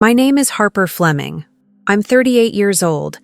My name is Harper Fleming. I'm 38 years old,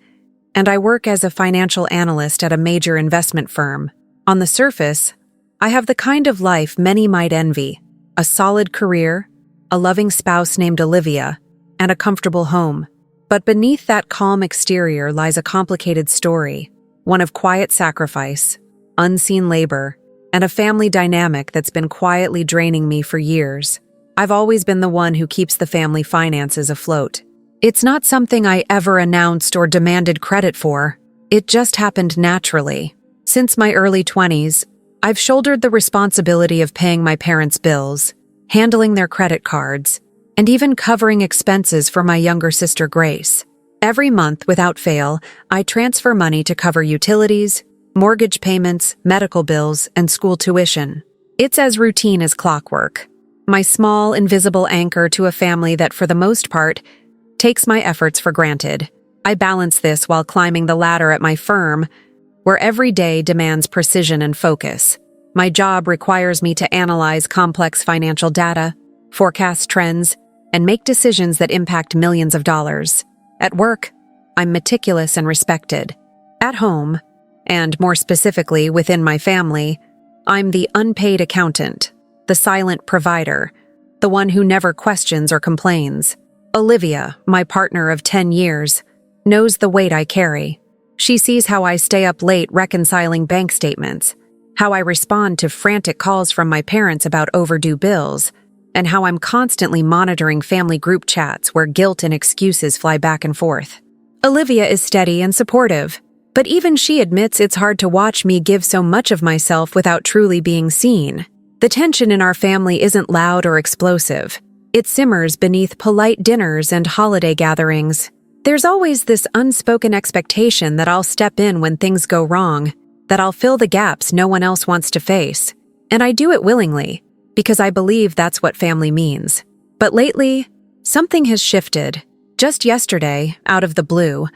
and I work as a financial analyst at a major investment firm. On the surface, I have the kind of life many might envy: a solid career, a loving spouse named Olivia, and a comfortable home. But beneath that calm exterior lies a complicated story, one of quiet sacrifice, unseen labor, and a family dynamic that's been quietly draining me for years. I've always been the one who keeps the family finances afloat. It's not something I ever announced or demanded credit for. It just happened naturally. Since my early 20s, I've shouldered the responsibility of paying my parents' bills, handling their credit cards, and even covering expenses for my younger sister Grace. Every month, without fail, I transfer money to cover utilities, mortgage payments, medical bills, and school tuition. It's as routine as clockwork. My small, invisible anchor to a family that, for the most part, takes my efforts for granted. I balance this while climbing the ladder at my firm, where every day demands precision and focus. My job requires me to analyze complex financial data, forecast trends, and make decisions that impact millions of dollars. At work, I'm meticulous and respected. At home, and more specifically within my family, I'm the unpaid accountant, the silent provider, the one who never questions or complains. Olivia, my partner of 10 years, knows the weight I carry. She sees how I stay up late reconciling bank statements, how I respond to frantic calls from my parents about overdue bills, and how I'm constantly monitoring family group chats where guilt and excuses fly back and forth. Olivia is steady and supportive, but even she admits it's hard to watch me give so much of myself without truly being seen. The tension in our family isn't loud or explosive. It simmers beneath polite dinners and holiday gatherings. There's always this unspoken expectation that I'll step in when things go wrong, that I'll fill the gaps no one else wants to face. And I do it willingly, because I believe that's what family means. But lately, something has shifted. Just yesterday, out of the blue,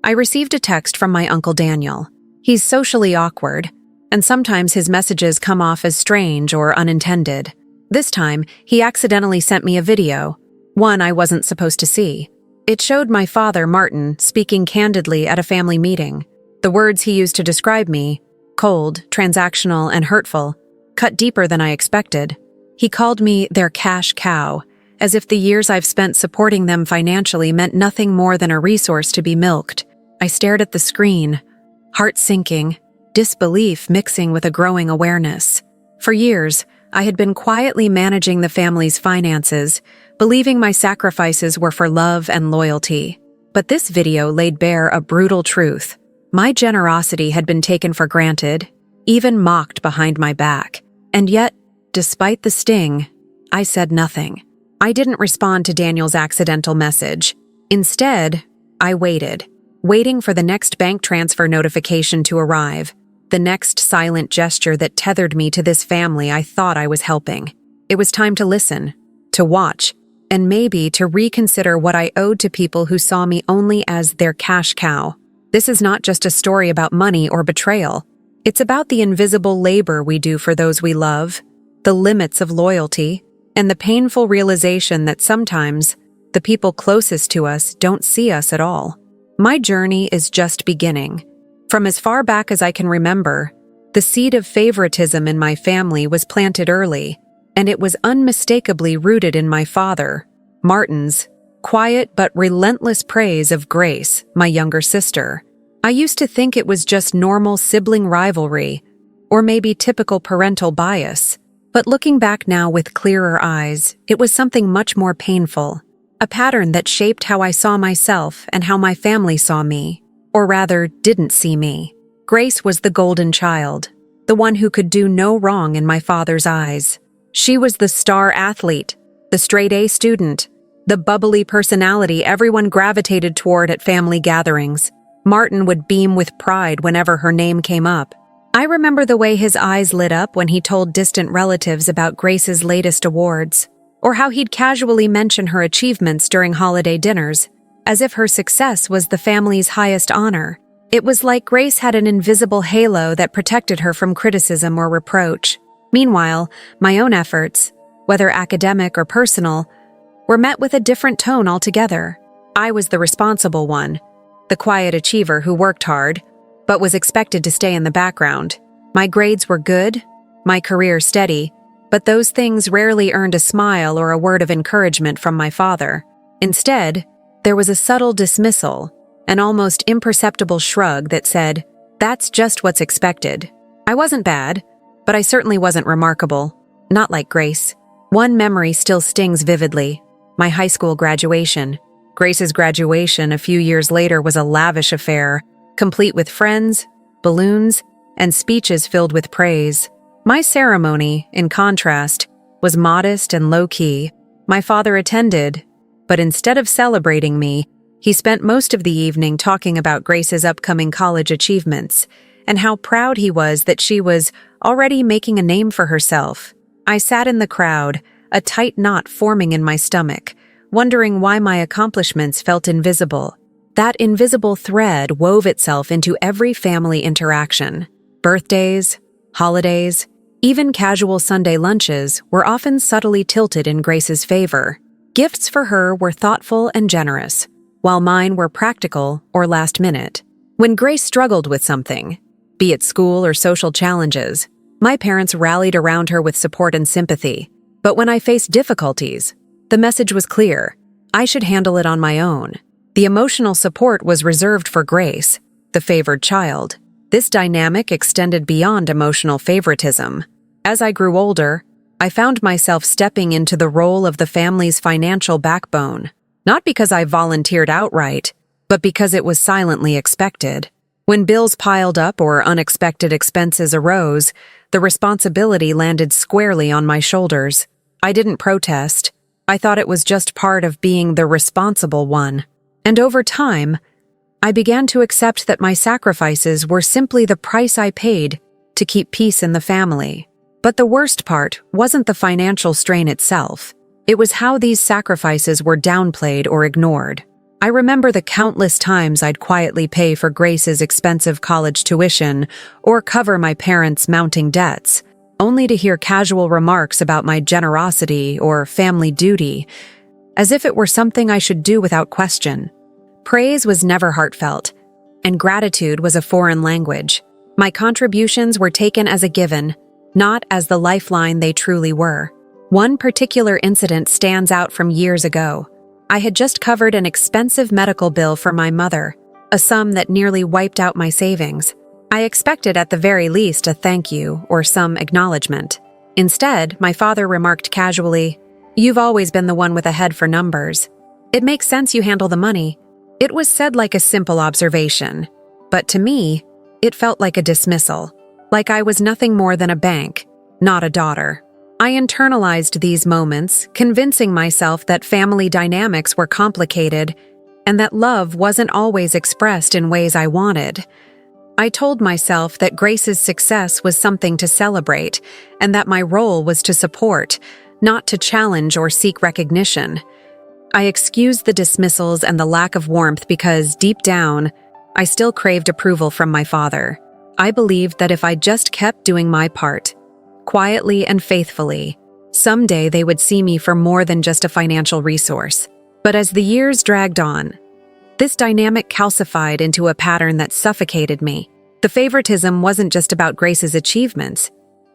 I received a text from my Uncle Daniel. He's socially awkward, and sometimes his messages come off as strange or unintended. This time, he accidentally sent me a video, one I wasn't supposed to see. It showed my father, Martin, speaking candidly at a family meeting. The words he used to describe me, cold, transactional, and hurtful, cut deeper than I expected. He called me their cash cow, as if the years I've spent supporting them financially meant nothing more than a resource to be milked. I stared at the screen, heart sinking, disbelief mixing with a growing awareness. For years, I had been quietly managing the family's finances, believing my sacrifices were for love and loyalty. But this video laid bare a brutal truth. My generosity had been taken for granted, even mocked behind my back. And yet, despite the sting, I said nothing. I didn't respond to Daniel's accidental message. Instead, I waiting for the next bank transfer notification to arrive, the next silent gesture that tethered me to this family I thought I was helping. It was time to listen, to watch, and maybe to reconsider what I owed to people who saw me only as their cash cow. This is not just a story about money or betrayal. It's about the invisible labor we do for those we love, the limits of loyalty, and the painful realization that sometimes the people closest to us don't see us at all. My journey is just beginning. From as far back as I can remember, the seed of favoritism in my family was planted early, and it was unmistakably rooted in my father, Martin's, quiet but relentless praise of Grace, my younger sister. I used to think it was just normal sibling rivalry, or maybe typical parental bias. But looking back now with clearer eyes, it was something much more painful, a pattern that shaped how I saw myself and how my family saw me, or rather, didn't see me. Grace was the golden child, the one who could do no wrong in my father's eyes. She was the star athlete, the straight-A student, the bubbly personality everyone gravitated toward at family gatherings. Martin would beam with pride whenever her name came up. I remember the way his eyes lit up when he told distant relatives about Grace's latest awards, or how he'd casually mention her achievements during holiday dinners, as if her success was the family's highest honor. It was like Grace had an invisible halo that protected her from criticism or reproach. Meanwhile, my own efforts, whether academic or personal, were met with a different tone altogether. I was the responsible one, the quiet achiever who worked hard, but was expected to stay in the background. My grades were good, my career steady, but those things rarely earned a smile or a word of encouragement from my father. Instead, there was a subtle dismissal, an almost imperceptible shrug that said, "That's just what's expected." I wasn't bad, but I certainly wasn't remarkable. Not like Grace. One memory still stings vividly: my high school graduation. Grace's graduation a few years later was a lavish affair, complete with friends, balloons, and speeches filled with praise. My ceremony, in contrast, was modest and low-key. My father attended, but instead of celebrating me, he spent most of the evening talking about Grace's upcoming college achievements and how proud he was that she was already making a name for herself. I sat in the crowd, a tight knot forming in my stomach, wondering why my accomplishments felt invisible. That invisible thread wove itself into every family interaction. Birthdays, holidays, even casual Sunday lunches were often subtly tilted in Grace's favor. Gifts for her were thoughtful and generous, while mine were practical or last minute. When Grace struggled with something, be it school or social challenges, my parents rallied around her with support and sympathy. But when I faced difficulties, the message was clear: I should handle it on my own. The emotional support was reserved for Grace, the favored child. This dynamic extended beyond emotional favoritism. As I grew older, I found myself stepping into the role of the family's financial backbone, not because I volunteered outright, but because it was silently expected. When bills piled up or unexpected expenses arose, the responsibility landed squarely on my shoulders. I didn't protest. I thought it was just part of being the responsible one. And over time, I began to accept that my sacrifices were simply the price I paid to keep peace in the family. But the worst part wasn't the financial strain itself. It was how these sacrifices were downplayed or ignored. I remember the countless times I'd quietly pay for Grace's expensive college tuition or cover my parents' mounting debts, only to hear casual remarks about my generosity or family duty, as if it were something I should do without question. Praise was never heartfelt, and gratitude was a foreign language. My contributions were taken as a given, not as the lifeline they truly were. One particular incident stands out from years ago. I had just covered an expensive medical bill for my mother, a sum that nearly wiped out my savings. I expected at the very least a thank you or some acknowledgement. Instead, my father remarked casually, "You've always been the one with a head for numbers. It makes sense you handle the money." It was said like a simple observation, but to me, it felt like a dismissal, like I was nothing more than a bank, not a daughter. I internalized these moments, convincing myself that family dynamics were complicated and that love wasn't always expressed in ways I wanted. I told myself that Grace's success was something to celebrate and that my role was to support, not to challenge or seek recognition. I excused the dismissals and the lack of warmth because, deep down, I still craved approval from my father. I believed that if I just kept doing my part, quietly and faithfully, someday they would see me for more than just a financial resource. But as the years dragged on, this dynamic calcified into a pattern that suffocated me. The favoritism wasn't just about Grace's achievements.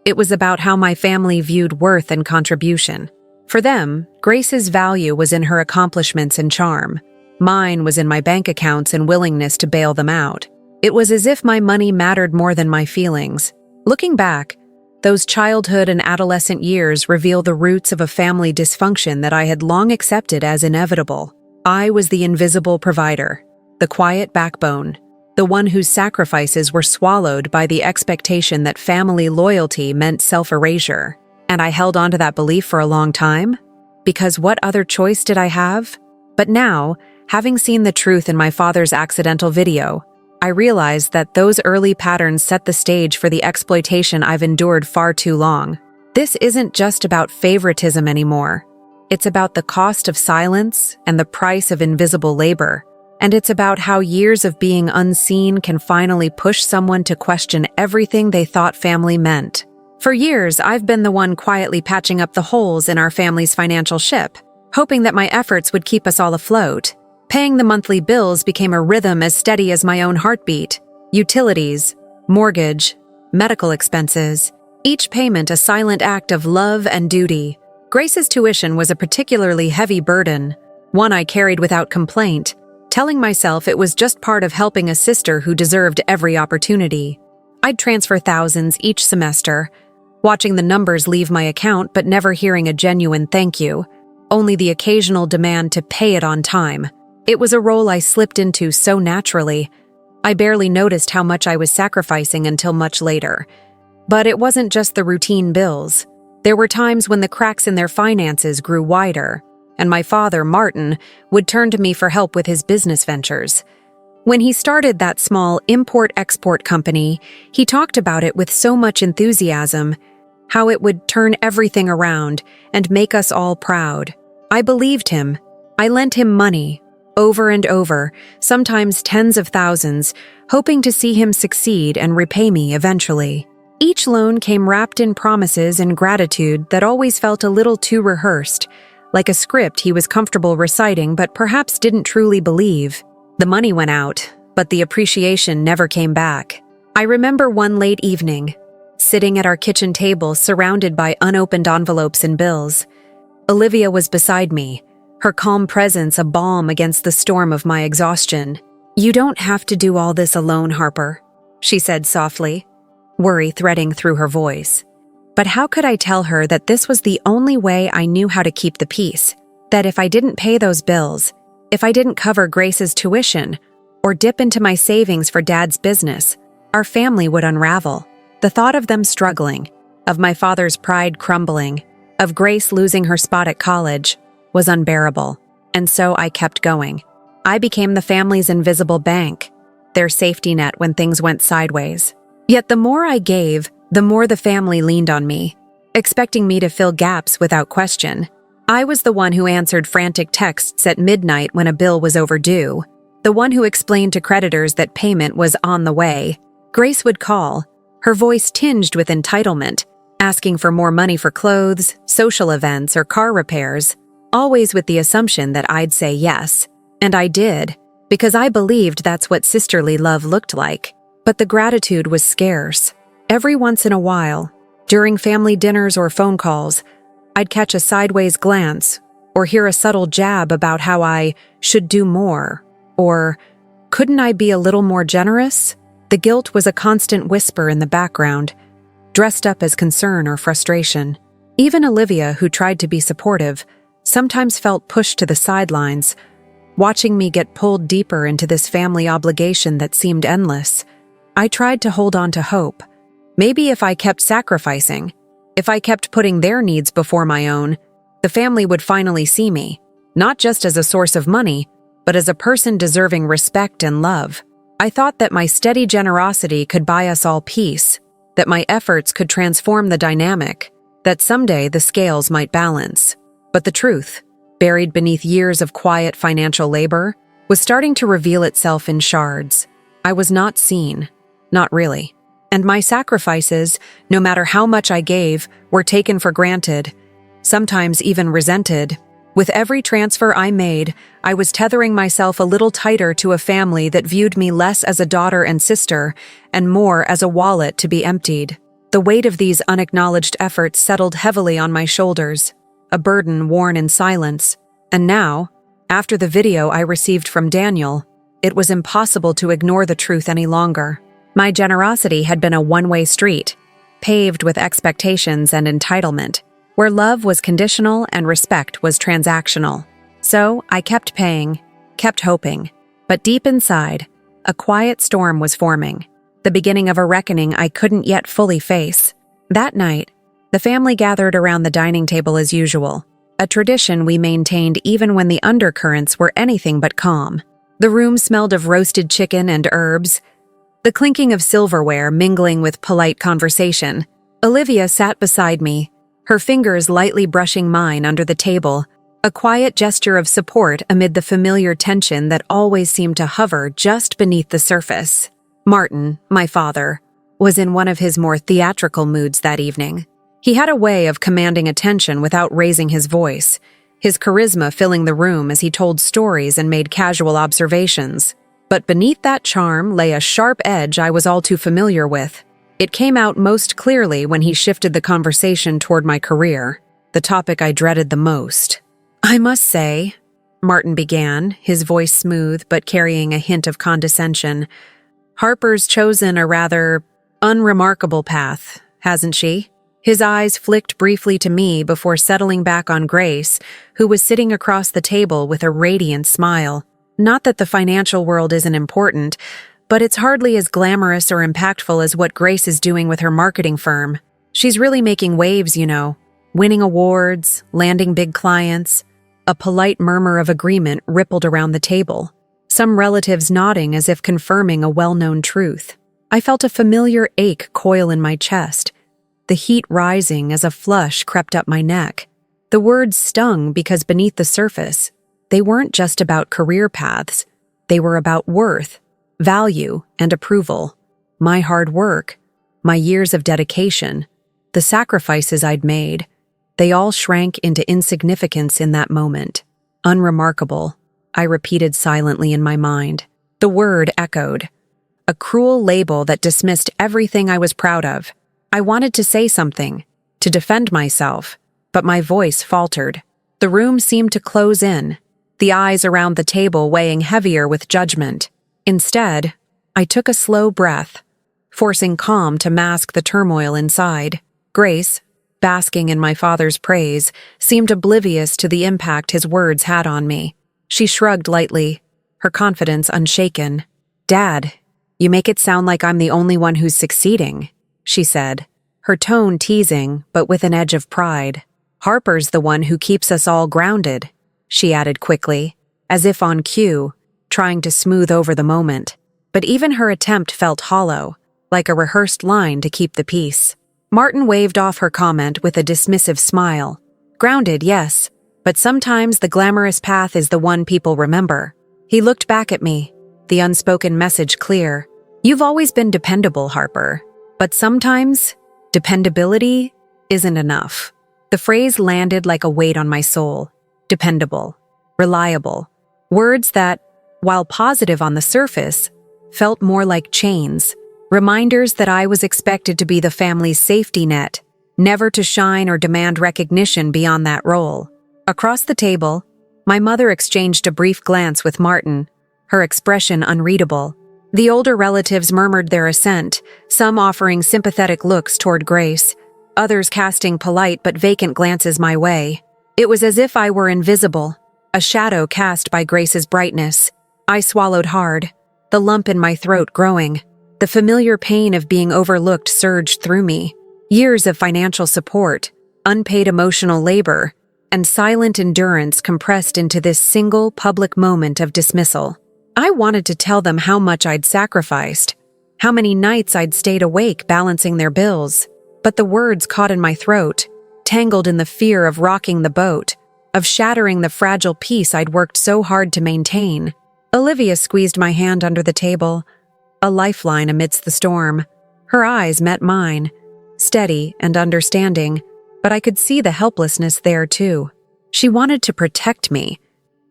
It was about how my family viewed worth and contribution. For them, Grace's value was in her accomplishments and charm. Mine was in my bank accounts and willingness to bail them out. It was as if my money mattered more than my feelings. Looking back, those childhood and adolescent years reveal the roots of a family dysfunction that I had long accepted as inevitable. I was the invisible provider, the quiet backbone, the one whose sacrifices were swallowed by the expectation that family loyalty meant self-erasure. And I held on to that belief for a long time, because what other choice did I have? But now, having seen the truth in my father's accidental video, I realized that those early patterns set the stage for the exploitation I've endured far too long. This isn't just about favoritism anymore. It's about the cost of silence and the price of invisible labor. And it's about how years of being unseen can finally push someone to question everything they thought family meant. For years, I've been the one quietly patching up the holes in our family's financial ship, hoping that my efforts would keep us all afloat. Paying the monthly bills became a rhythm as steady as my own heartbeat. Utilities, mortgage, medical expenses, each payment a silent act of love and duty. Grace's tuition was a particularly heavy burden, one I carried without complaint, telling myself it was just part of helping a sister who deserved every opportunity. I'd transfer thousands each semester, watching the numbers leave my account but never hearing a genuine thank you, only the occasional demand to pay it on time. It was a role I slipped into so naturally, I barely noticed how much I was sacrificing until much later. But it wasn't just the routine bills. There were times when the cracks in their finances grew wider, and my father, Martin, would turn to me for help with his business ventures. When he started that small import-export company, he talked about it with so much enthusiasm, how it would turn everything around and make us all proud. I believed him. I lent him money, over and over, sometimes tens of thousands, hoping to see him succeed and repay me eventually. Each loan came wrapped in promises and gratitude that always felt a little too rehearsed, like a script he was comfortable reciting but perhaps didn't truly believe. The money went out, but the appreciation never came back. I remember one late evening, sitting at our kitchen table surrounded by unopened envelopes and bills. Olivia was beside me, her calm presence a balm against the storm of my exhaustion. "You don't have to do all this alone, Harper," she said softly, worry threading through her voice. But how could I tell her that this was the only way I knew how to keep the peace? That if I didn't pay those bills, if I didn't cover Grace's tuition, or dip into my savings for Dad's business, our family would unravel. The thought of them struggling, of my father's pride crumbling, of Grace losing her spot at college, was unbearable, and so I kept going. I became the family's invisible bank, their safety net when things went sideways. Yet the more I gave, the more the family leaned on me, expecting me to fill gaps without question. I was the one who answered frantic texts at midnight when a bill was overdue, the one who explained to creditors that payment was on the way. Grace would call, her voice tinged with entitlement, asking for more money for clothes, social events, or car repairs, always with the assumption that I'd say yes. And I did, because I believed that's what sisterly love looked like. But the gratitude was scarce. Every once in a while, during family dinners or phone calls, I'd catch a sideways glance or hear a subtle jab about how I should do more, or couldn't I be a little more generous? The guilt was a constant whisper in the background, dressed up as concern or frustration. Even Olivia, who tried to be supportive, sometimes felt pushed to the sidelines, watching me get pulled deeper into this family obligation that seemed endless. I tried to hold on to hope. Maybe if I kept sacrificing, if I kept putting their needs before my own, the family would finally see me, not just as a source of money, but as a person deserving respect and love. I thought that my steady generosity could buy us all peace, that my efforts could transform the dynamic, that someday the scales might balance. But the truth, buried beneath years of quiet financial labor, was starting to reveal itself in shards. I was not seen, not really. And my sacrifices, no matter how much I gave, were taken for granted, sometimes even resented. With every transfer I made, I was tethering myself a little tighter to a family that viewed me less as a daughter and sister, and more as a wallet to be emptied. The weight of these unacknowledged efforts settled heavily on my shoulders, a burden worn in silence. And now, after the video I received from Daniel, it was impossible to ignore the truth any longer. My generosity had been a one-way street, paved with expectations and entitlement, where love was conditional and respect was transactional. So I kept paying, kept hoping, but deep inside, a quiet storm was forming, the beginning of a reckoning I couldn't yet fully face. That night, the family gathered around the dining table as usual, a tradition we maintained even when the undercurrents were anything but calm. The room smelled of roasted chicken and herbs, the clinking of silverware mingling with polite conversation. Olivia sat beside me, her fingers lightly brushing mine under the table, a quiet gesture of support amid the familiar tension that always seemed to hover just beneath the surface. Martin, my father, was in one of his more theatrical moods that evening. He had a way of commanding attention without raising his voice, his charisma filling the room as he told stories and made casual observations. But beneath that charm lay a sharp edge I was all too familiar with. It came out most clearly when he shifted the conversation toward my career, the topic I dreaded the most. "I must say," Martin began, his voice smooth but carrying a hint of condescension, "Harper's chosen a rather unremarkable path, hasn't she?" His eyes flicked briefly to me before settling back on Grace, who was sitting across the table with a radiant smile. Not that the financial world isn't important, but it's hardly as glamorous or impactful as what Grace is doing with her marketing firm. She's really making waves, winning awards, landing big clients. A polite murmur of agreement rippled around the table, some relatives nodding as if confirming a well-known truth. I felt a familiar ache coil in my chest, the heat rising as a flush crept up my neck. The words stung because beneath the surface, they weren't just about career paths. They were about worth, value, and approval. My hard work, my years of dedication, the sacrifices I'd made, they all shrank into insignificance in that moment. Unremarkable, I repeated silently in my mind. The word echoed. A cruel label that dismissed everything I was proud of. I wanted to say something, to defend myself, but my voice faltered. The room seemed to close in, the eyes around the table weighing heavier with judgment. Instead, I took a slow breath, forcing calm to mask the turmoil inside. Grace, basking in my father's praise, seemed oblivious to the impact his words had on me. She shrugged lightly, her confidence unshaken. "Dad, you make it sound like I'm the only one who's succeeding," she said, her tone teasing but with an edge of pride. "Harper's the one who keeps us all grounded," she added quickly, as if on cue, trying to smooth over the moment. But even her attempt felt hollow, like a rehearsed line to keep the peace. Martin waved off her comment with a dismissive smile. "Grounded, yes, but sometimes the glamorous path is the one people remember." He looked back at me, the unspoken message clear. "You've always been dependable, Harper, but sometimes dependability isn't enough." The phrase landed like a weight on my soul. Dependable, reliable, words that, while positive on the surface, felt more like chains. Reminders that I was expected to be the family's safety net, never to shine or demand recognition beyond that role. Across the table, my mother exchanged a brief glance with Martin, her expression unreadable. The older relatives murmured their assent, some offering sympathetic looks toward Grace, others casting polite but vacant glances my way. It was as if I were invisible, a shadow cast by Grace's brightness. I swallowed hard, the lump in my throat growing. The familiar pain of being overlooked surged through me. Years of financial support, unpaid emotional labor, and silent endurance compressed into this single public moment of dismissal. I wanted to tell them how much I'd sacrificed, how many nights I'd stayed awake balancing their bills, but the words caught in my throat, tangled in the fear of rocking the boat, of shattering the fragile peace I'd worked so hard to maintain. Olivia squeezed my hand under the table, a lifeline amidst the storm. Her eyes met mine, steady and understanding, but I could see the helplessness there too. She wanted to protect me,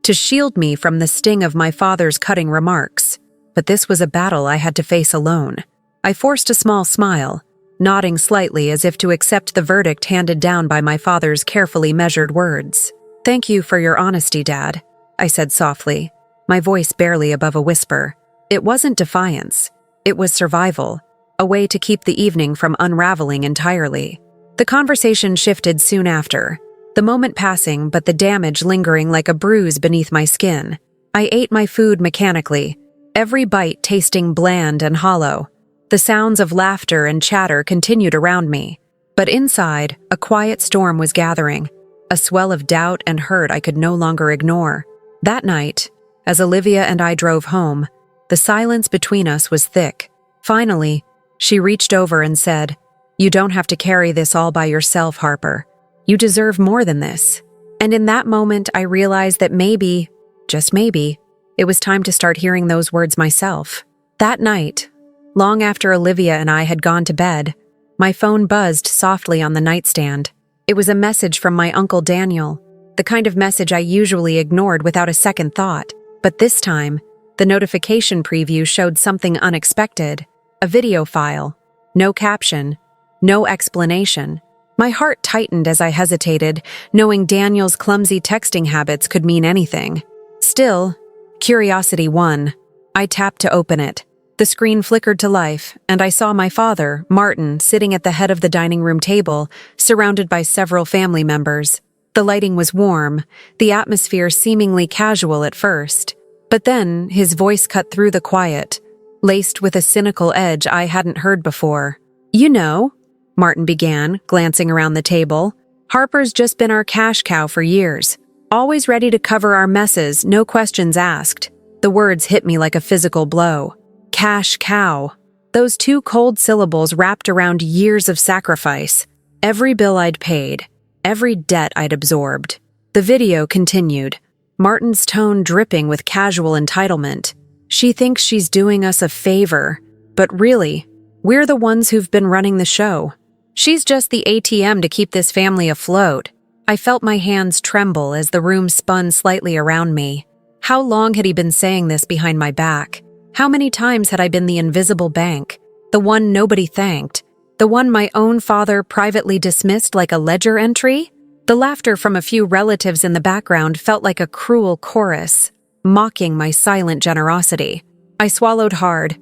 to shield me from the sting of my father's cutting remarks, but this was a battle I had to face alone. I forced a small smile, nodding slightly as if to accept the verdict handed down by my father's carefully measured words. "Thank you for your honesty, Dad," I said softly, my voice barely above a whisper. It wasn't defiance. It was survival, a way to keep the evening from unraveling entirely. The conversation shifted soon after, the moment passing but the damage lingering like a bruise beneath my skin. I ate my food mechanically, every bite tasting bland and hollow. The sounds of laughter and chatter continued around me, but inside, a quiet storm was gathering, a swell of doubt and hurt I could no longer ignore. That night, as Olivia and I drove home, the silence between us was thick. Finally, she reached over and said, "You don't have to carry this all by yourself, Harper. You deserve more than this." And in that moment, I realized that maybe, just maybe, it was time to start hearing those words myself. That night, long after Olivia and I had gone to bed, my phone buzzed softly on the nightstand. It was a message from my Uncle Daniel, the kind of message I usually ignored without a second thought. But this time, the notification preview showed something unexpected. A video file. No caption. No explanation. My heart tightened as I hesitated, knowing Daniel's clumsy texting habits could mean anything. Still, curiosity won. I tapped to open it. The screen flickered to life, and I saw my father, Martin, sitting at the head of the dining room table, surrounded by several family members. The lighting was warm, the atmosphere seemingly casual at first. But then, his voice cut through the quiet, laced with a cynical edge I hadn't heard before. "You know," Martin began, glancing around the table, "Harper's just been our cash cow for years. Always ready to cover our messes, no questions asked." The words hit me like a physical blow. Cash cow. Those two cold syllables wrapped around years of sacrifice. Every bill I'd paid. Every debt I'd absorbed. The video continued, Martin's tone dripping with casual entitlement. "She thinks she's doing us a favor, but really, we're the ones who've been running the show. She's just the ATM to keep this family afloat." I felt my hands tremble as the room spun slightly around me. How long had he been saying this behind my back? How many times had I been the invisible bank? The one nobody thanked? The one my own father privately dismissed like a ledger entry? The laughter from a few relatives in the background felt like a cruel chorus, mocking my silent generosity. I swallowed hard,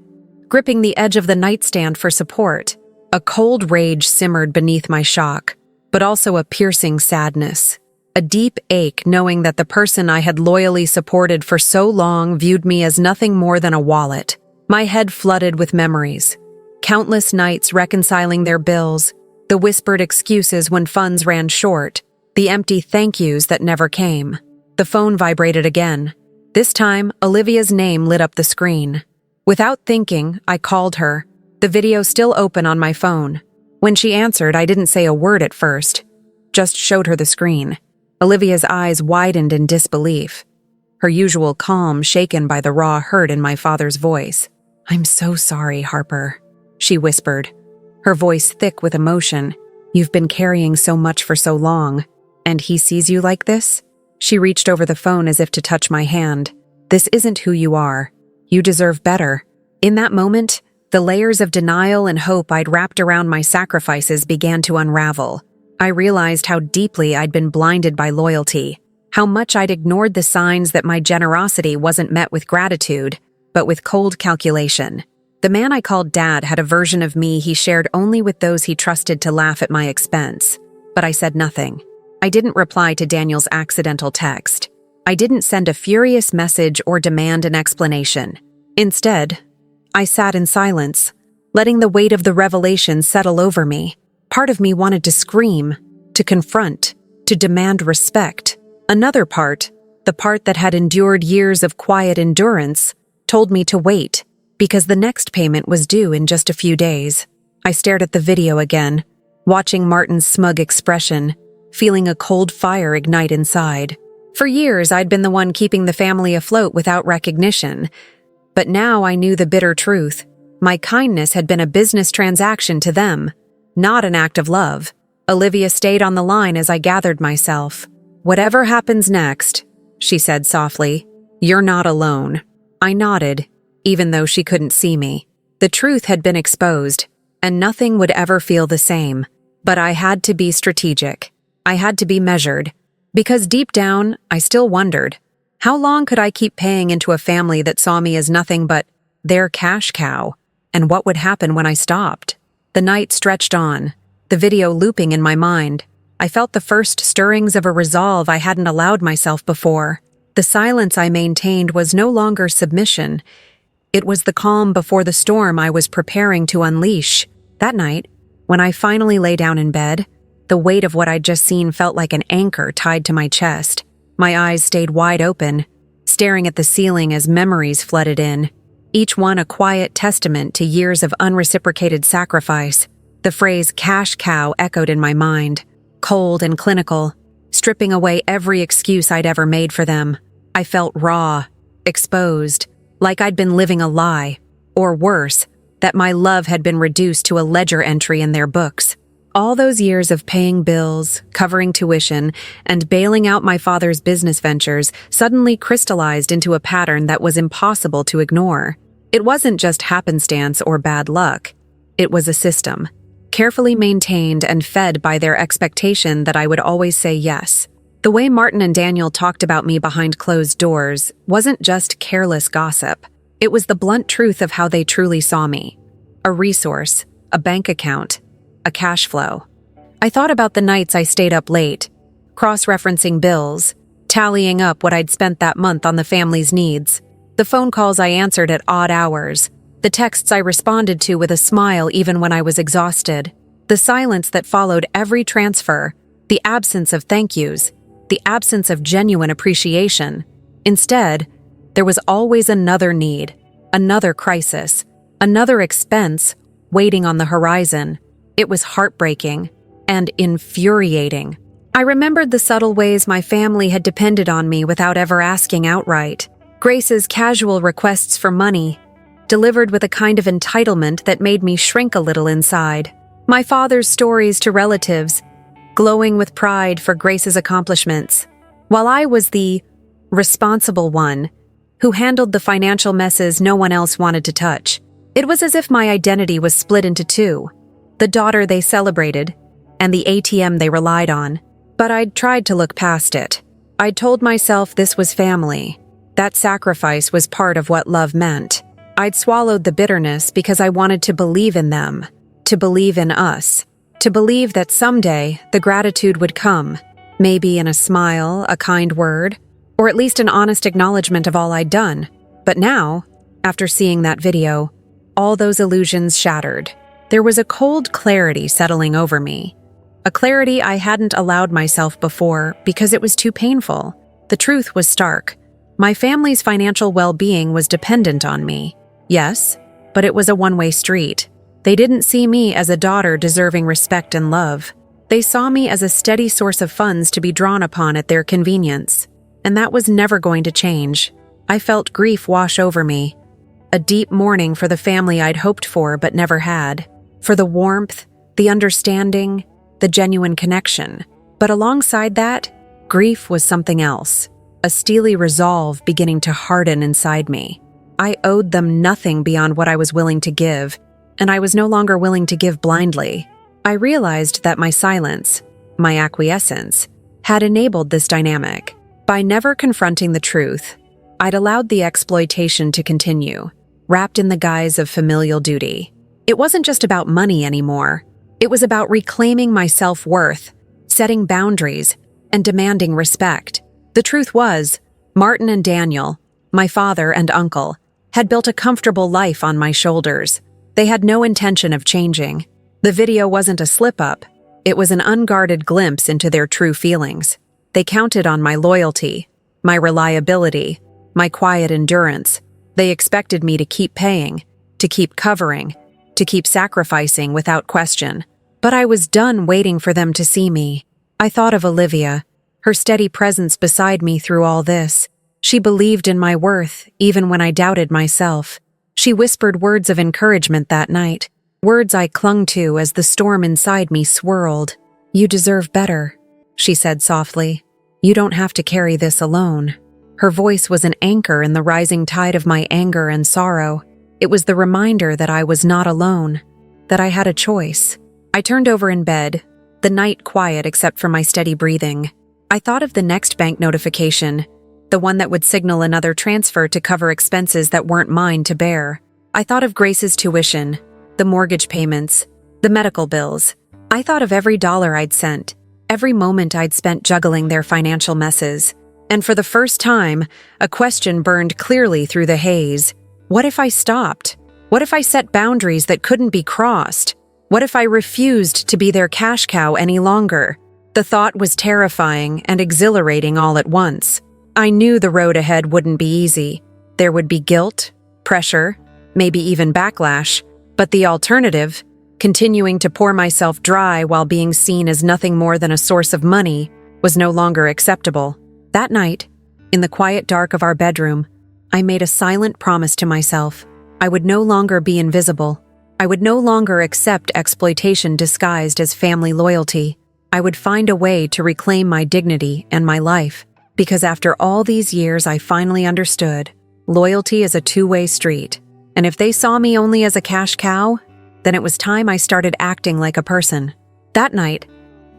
gripping the edge of the nightstand for support. A cold rage simmered beneath my shock, but also a piercing sadness. A deep ache knowing that the person I had loyally supported for so long viewed me as nothing more than a wallet. My head flooded with memories. Countless nights reconciling their bills, the whispered excuses when funds ran short, the empty thank yous that never came. The phone vibrated again. This time, Olivia's name lit up the screen. Without thinking, I called her, the video still open on my phone. When she answered, I didn't say a word at first, just showed her the screen. Olivia's eyes widened in disbelief, her usual calm shaken by the raw hurt in my father's voice. "I'm so sorry, Harper," she whispered, her voice thick with emotion. "You've been carrying so much for so long, and he sees you like this?" She reached over the phone as if to touch my hand. "This isn't who you are. You deserve better." In that moment, the layers of denial and hope I'd wrapped around my sacrifices began to unravel. I realized how deeply I'd been blinded by loyalty, how much I'd ignored the signs that my generosity wasn't met with gratitude, but with cold calculation. The man I called Dad had a version of me he shared only with those he trusted to laugh at my expense. But I said nothing. I didn't reply to Daniel's accidental text. I didn't send a furious message or demand an explanation. Instead, I sat in silence, letting the weight of the revelation settle over me. Part of me wanted to scream, to confront, to demand respect. Another part, the part that had endured years of quiet endurance, told me to wait, because the next payment was due in just a few days. I stared at the video again, watching Martin's smug expression, feeling a cold fire ignite inside. For years, I'd been the one keeping the family afloat without recognition. But now I knew the bitter truth. My kindness had been a business transaction to them, not an act of love. Olivia stayed on the line as I gathered myself. "Whatever happens next," she said softly, "you're not alone." I nodded, even though she couldn't see me. The truth had been exposed, and nothing would ever feel the same. But I had to be strategic. I had to be measured. Because deep down, I still wondered, how long could I keep paying into a family that saw me as nothing but their cash cow? And what would happen when I stopped? The night stretched on, the video looping in my mind. I felt the first stirrings of a resolve I hadn't allowed myself before. The silence I maintained was no longer submission. It was the calm before the storm I was preparing to unleash. That night, when I finally lay down in bed, the weight of what I'd just seen felt like an anchor tied to my chest. My eyes stayed wide open, staring at the ceiling as memories flooded in, each one a quiet testament to years of unreciprocated sacrifice. The phrase cash cow echoed in my mind, cold and clinical, stripping away every excuse I'd ever made for them. I felt raw, exposed, like I'd been living a lie, or worse, that my love had been reduced to a ledger entry in their books. All those years of paying bills, covering tuition, and bailing out my father's business ventures suddenly crystallized into a pattern that was impossible to ignore. It wasn't just happenstance or bad luck. It was a system, carefully maintained and fed by their expectation that I would always say yes. The way Martin and Daniel talked about me behind closed doors wasn't just careless gossip. It was the blunt truth of how they truly saw me. A resource, a bank account, a cash flow. I thought about the nights I stayed up late, cross-referencing bills, tallying up what I'd spent that month on the family's needs, the phone calls I answered at odd hours, the texts I responded to with a smile even when I was exhausted, the silence that followed every transfer, the absence of thank yous, the absence of genuine appreciation. Instead, there was always another need, another crisis, another expense waiting on the horizon. It was heartbreaking and infuriating. I remembered the subtle ways my family had depended on me without ever asking outright. Grace's casual requests for money, delivered with a kind of entitlement that made me shrink a little inside. My father's stories to relatives, glowing with pride for Grace's accomplishments, while I was the responsible one who handled the financial messes no one else wanted to touch. It was as if my identity was split into two. The daughter they celebrated, and the ATM they relied on. But I'd tried to look past it. I'd told myself this was family. That sacrifice was part of what love meant. I'd swallowed the bitterness because I wanted to believe in them, to believe in us, to believe that someday the gratitude would come, maybe in a smile, a kind word, or at least an honest acknowledgement of all I'd done. But now, after seeing that video, all those illusions shattered. There was a cold clarity settling over me. A clarity I hadn't allowed myself before because it was too painful. The truth was stark. My family's financial well-being was dependent on me. Yes, but it was a one-way street. They didn't see me as a daughter deserving respect and love. They saw me as a steady source of funds to be drawn upon at their convenience. And that was never going to change. I felt grief wash over me. A deep mourning for the family I'd hoped for but never had. For the warmth, the understanding, the genuine connection. But alongside that, grief was something else. A steely resolve beginning to harden inside me. I owed them nothing beyond what I was willing to give, and I was no longer willing to give blindly. I realized that my silence, my acquiescence, had enabled this dynamic. By never confronting the truth, I'd allowed the exploitation to continue, wrapped in the guise of familial duty. It wasn't just about money anymore. It was about reclaiming my self-worth, setting boundaries, and demanding respect. The truth was, Martin and Daniel, my father and uncle, had built a comfortable life on my shoulders. They had no intention of changing. The video wasn't a slip-up. It was an unguarded glimpse into their true feelings. They counted on my loyalty, my reliability, my quiet endurance. They expected me to keep paying, to keep covering, to keep sacrificing without question. But I was done waiting for them to see me. I thought of Olivia, her steady presence beside me through all this. She believed in my worth, even when I doubted myself. She whispered words of encouragement that night, words I clung to as the storm inside me swirled. "You deserve better," she said softly. "You don't have to carry this alone." Her voice was an anchor in the rising tide of my anger and sorrow. It was the reminder that I was not alone, that I had a choice. I turned over in bed, the night quiet except for my steady breathing. I thought of the next bank notification, the one that would signal another transfer to cover expenses that weren't mine to bear. I thought of Grace's tuition, the mortgage payments, the medical bills. I thought of every dollar I'd sent, every moment I'd spent juggling their financial messes. And for the first time, a question burned clearly through the haze. What if I stopped? What if I set boundaries that couldn't be crossed? What if I refused to be their cash cow any longer? The thought was terrifying and exhilarating all at once. I knew the road ahead wouldn't be easy. There would be guilt, pressure, maybe even backlash. But the alternative, continuing to pour myself dry while being seen as nothing more than a source of money, was no longer acceptable. That night, in the quiet dark of our bedroom, I made a silent promise to myself. I would no longer be invisible. I would no longer accept exploitation disguised as family loyalty. I would find a way to reclaim my dignity and my life, because after all these years I finally understood, loyalty is a two-way street, and if they saw me only as a cash cow, then it was time I started acting like a person. That night,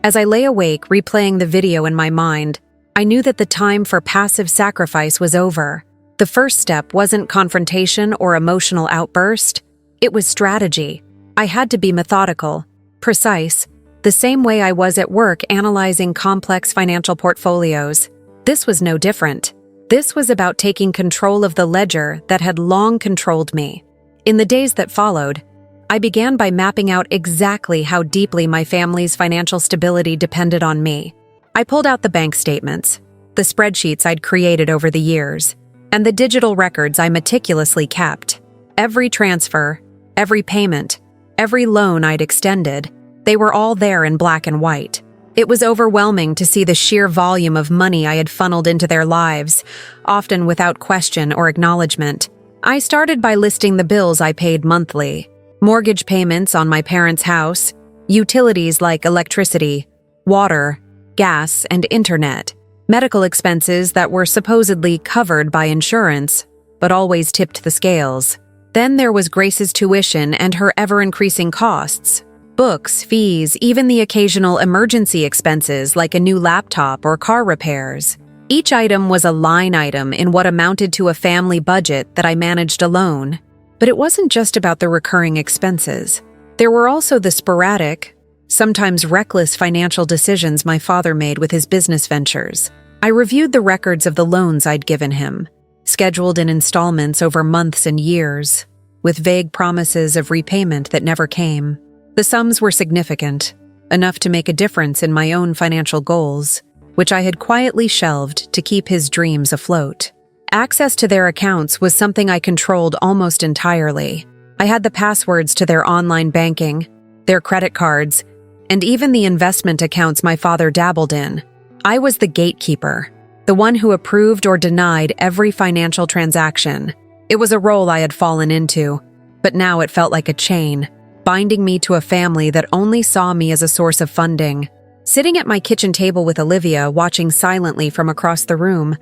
as I lay awake replaying the video in my mind, I knew that the time for passive sacrifice was over. The first step wasn't confrontation or emotional outburst, it was strategy. I had to be methodical, precise, the same way I was at work analyzing complex financial portfolios. This was no different. This was about taking control of the ledger that had long controlled me. In the days that followed, I began by mapping out exactly how deeply my family's financial stability depended on me. I pulled out the bank statements, the spreadsheets I'd created over the years, and the digital records I meticulously kept. Every transfer, every payment, every loan I'd extended, they were all there in black and white. It was overwhelming to see the sheer volume of money I had funneled into their lives, often without question or acknowledgement. I started by listing the bills I paid monthly: mortgage payments on my parents' house, utilities like electricity, water, gas, and internet, medical expenses that were supposedly covered by insurance, but always tipped the scales. Then there was Grace's tuition and her ever-increasing costs: books, fees, even the occasional emergency expenses like a new laptop or car repairs. Each item was a line item in what amounted to a family budget that I managed alone. But it wasn't just about the recurring expenses. There were also the sporadic, sometimes reckless financial decisions my father made with his business ventures. I reviewed the records of the loans I'd given him, scheduled in installments over months and years, with vague promises of repayment that never came. The sums were significant, enough to make a difference in my own financial goals, which I had quietly shelved to keep his dreams afloat. Access to their accounts was something I controlled almost entirely. I had the passwords to their online banking, their credit cards, and even the investment accounts my father dabbled in. I was the gatekeeper, the one who approved or denied every financial transaction. It was a role I had fallen into, but now it felt like a chain, binding me to a family that only saw me as a source of funding. Sitting at my kitchen table with Olivia, watching silently from across the room,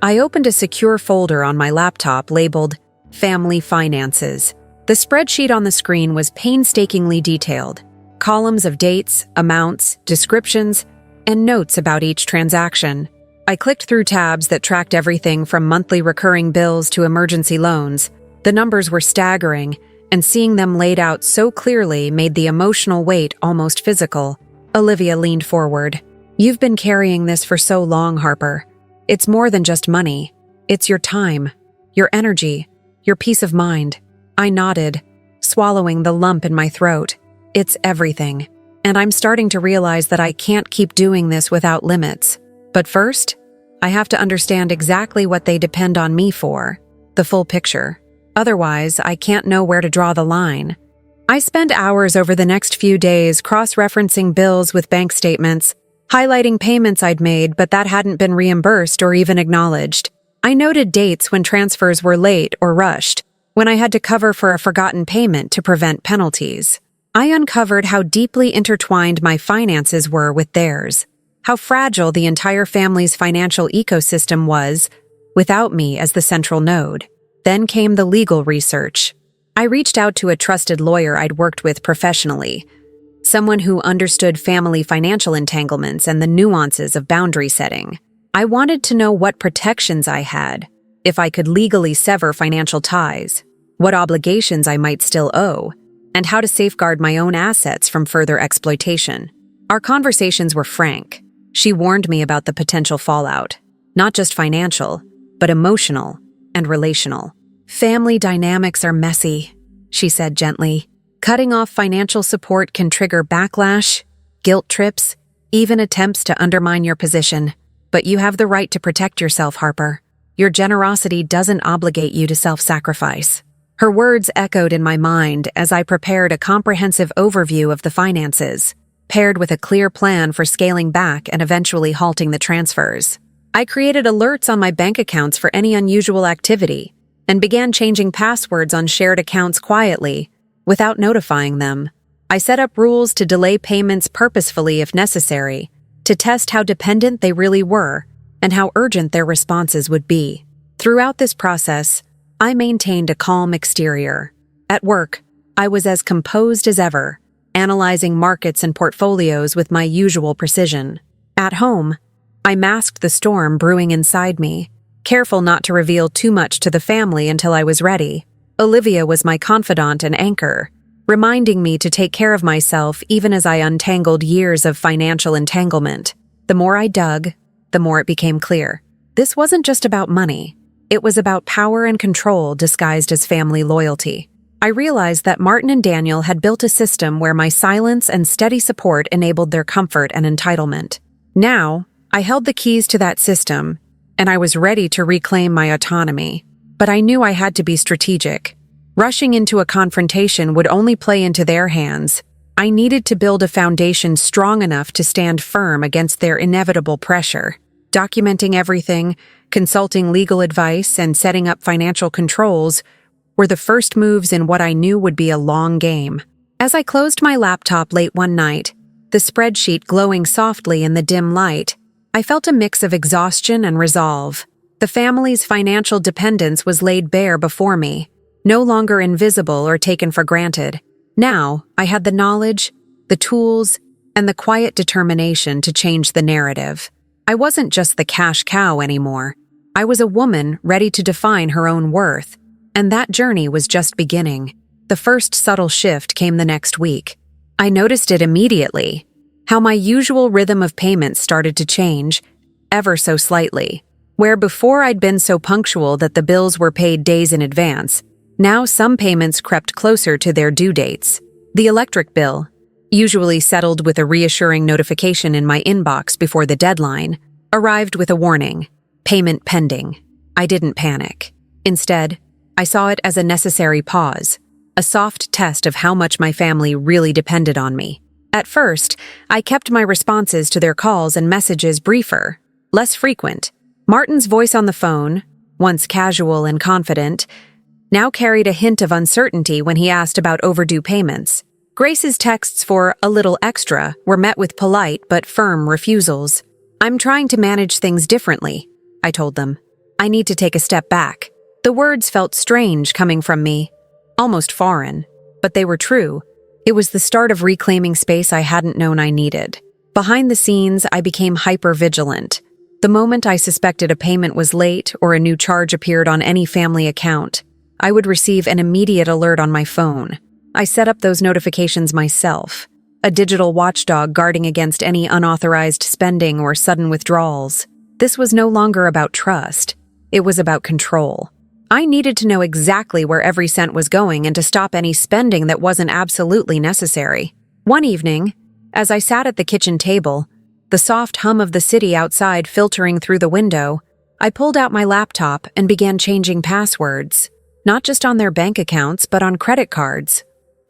I opened a secure folder on my laptop labeled Family Finances. The spreadsheet on the screen was painstakingly detailed, columns of dates, amounts, descriptions, and notes about each transaction. I clicked through tabs that tracked everything from monthly recurring bills to emergency loans. The numbers were staggering, and seeing them laid out so clearly made the emotional weight almost physical. Olivia leaned forward. "You've been carrying this for so long, Harper. It's more than just money. It's your time, your energy, your peace of mind." I nodded, swallowing the lump in my throat. "It's everything. And I'm starting to realize that I can't keep doing this without limits. But first, I have to understand exactly what they depend on me for, the full picture. Otherwise, I can't know where to draw the line." I spent hours over the next few days cross-referencing bills with bank statements, highlighting payments I'd made but that hadn't been reimbursed or even acknowledged. I noted dates when transfers were late or rushed, when I had to cover for a forgotten payment to prevent penalties. I uncovered how deeply intertwined my finances were with theirs, how fragile the entire family's financial ecosystem was without me as the central node. Then came the legal research. I reached out to a trusted lawyer I'd worked with professionally, someone who understood family financial entanglements and the nuances of boundary setting. I wanted to know what protections I had, if I could legally sever financial ties, what obligations I might still owe, and how to safeguard my own assets from further exploitation. Our conversations were frank. She warned me about the potential fallout, not just financial, but emotional and relational. "Family dynamics are messy," she said gently. "Cutting off financial support can trigger backlash, guilt trips, even attempts to undermine your position. But you have the right to protect yourself, Harper. Your generosity doesn't obligate you to self-sacrifice." Her words echoed in my mind as I prepared a comprehensive overview of the finances, paired with a clear plan for scaling back and eventually halting the transfers. I created alerts on my bank accounts for any unusual activity, and began changing passwords on shared accounts quietly, without notifying them. I set up rules to delay payments purposefully if necessary, to test how dependent they really were and how urgent their responses would be. Throughout this process, I maintained a calm exterior. At work, I was as composed as ever, analyzing markets and portfolios with my usual precision. At home, I masked the storm brewing inside me, careful not to reveal too much to the family until I was ready. Olivia was my confidant and anchor, reminding me to take care of myself even as I untangled years of financial entanglement. The more I dug, the more it became clear. This wasn't just about money. It was about power and control disguised as family loyalty. I realized that Martin and Daniel had built a system where my silence and steady support enabled their comfort and entitlement. Now, I held the keys to that system, and I was ready to reclaim my autonomy. But I knew I had to be strategic. Rushing into a confrontation would only play into their hands. I needed to build a foundation strong enough to stand firm against their inevitable pressure. Documenting everything, consulting legal advice, and setting up financial controls were the first moves in what I knew would be a long game. As I closed my laptop late one night, the spreadsheet glowing softly in the dim light, I felt a mix of exhaustion and resolve. The family's financial dependence was laid bare before me, no longer invisible or taken for granted. Now, I had the knowledge, the tools, and the quiet determination to change the narrative. I wasn't just the cash cow anymore. I was a woman ready to define her own worth, and that journey was just beginning. The first subtle shift came the next week. I noticed it immediately, how my usual rhythm of payments started to change, ever so slightly. Where before I'd been so punctual that the bills were paid days in advance, now some payments crept closer to their due dates. The electric bill, usually settled with a reassuring notification in my inbox before the deadline, arrived with a warning, payment pending. I didn't panic. Instead, I saw it as a necessary pause, a soft test of how much my family really depended on me. At first, I kept my responses to their calls and messages briefer, less frequent. Martin's voice on the phone, once casual and confident, now carried a hint of uncertainty when he asked about overdue payments. Grace's texts for a little extra were met with polite but firm refusals. "I'm trying to manage things differently," I told them. "I need to take a step back." The words felt strange coming from me, almost foreign, but they were true. It was the start of reclaiming space I hadn't known I needed. Behind the scenes, I became hyper-vigilant. The moment I suspected a payment was late or a new charge appeared on any family account, I would receive an immediate alert on my phone. I set up those notifications myself, a digital watchdog guarding against any unauthorized spending or sudden withdrawals. This was no longer about trust. It was about control. I needed to know exactly where every cent was going and to stop any spending that wasn't absolutely necessary. One evening, as I sat at the kitchen table, the soft hum of the city outside filtering through the window, I pulled out my laptop and began changing passwords, not just on their bank accounts but on credit cards,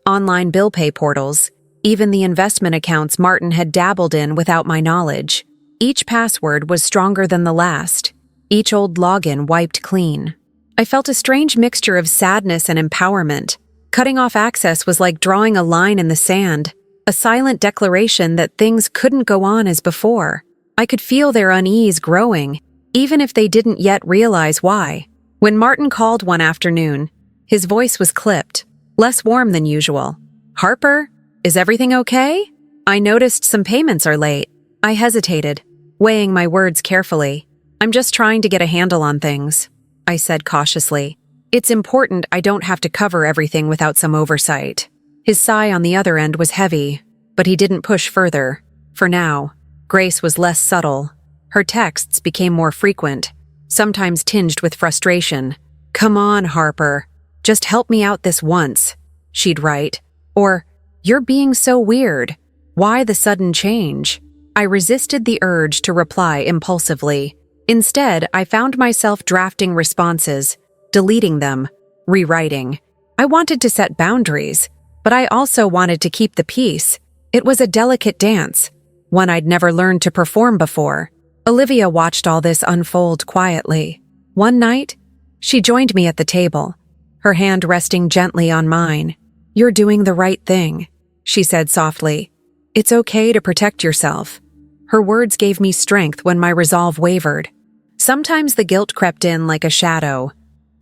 online bill pay portals, even the investment accounts Martin had dabbled in without my knowledge. Each password was stronger than the last, each old login wiped clean. I felt a strange mixture of sadness and empowerment. Cutting off access was like drawing a line in the sand, a silent declaration that things couldn't go on as before. I could feel their unease growing, even if they didn't yet realize why. When Martin called one afternoon, his voice was clipped, less warm than usual. "Harper, is everything okay? I noticed some payments are late." I hesitated, weighing my words carefully. "I'm just trying to get a handle on things," I said cautiously. "It's important I don't have to cover everything without some oversight." His sigh on the other end was heavy, but he didn't push further. For now, Grace was less subtle. Her texts became more frequent, sometimes tinged with frustration. "Come on, Harper. Just help me out this once," she'd write. Or, "You're being so weird. Why the sudden change?" I resisted the urge to reply impulsively. Instead, I found myself drafting responses, deleting them, rewriting. I wanted to set boundaries, but I also wanted to keep the peace. It was a delicate dance, one I'd never learned to perform before. Olivia watched all this unfold quietly. One night, she joined me at the table, her hand resting gently on mine. "You're doing the right thing," she said softly. "It's okay to protect yourself." Her words gave me strength when my resolve wavered. Sometimes the guilt crept in like a shadow.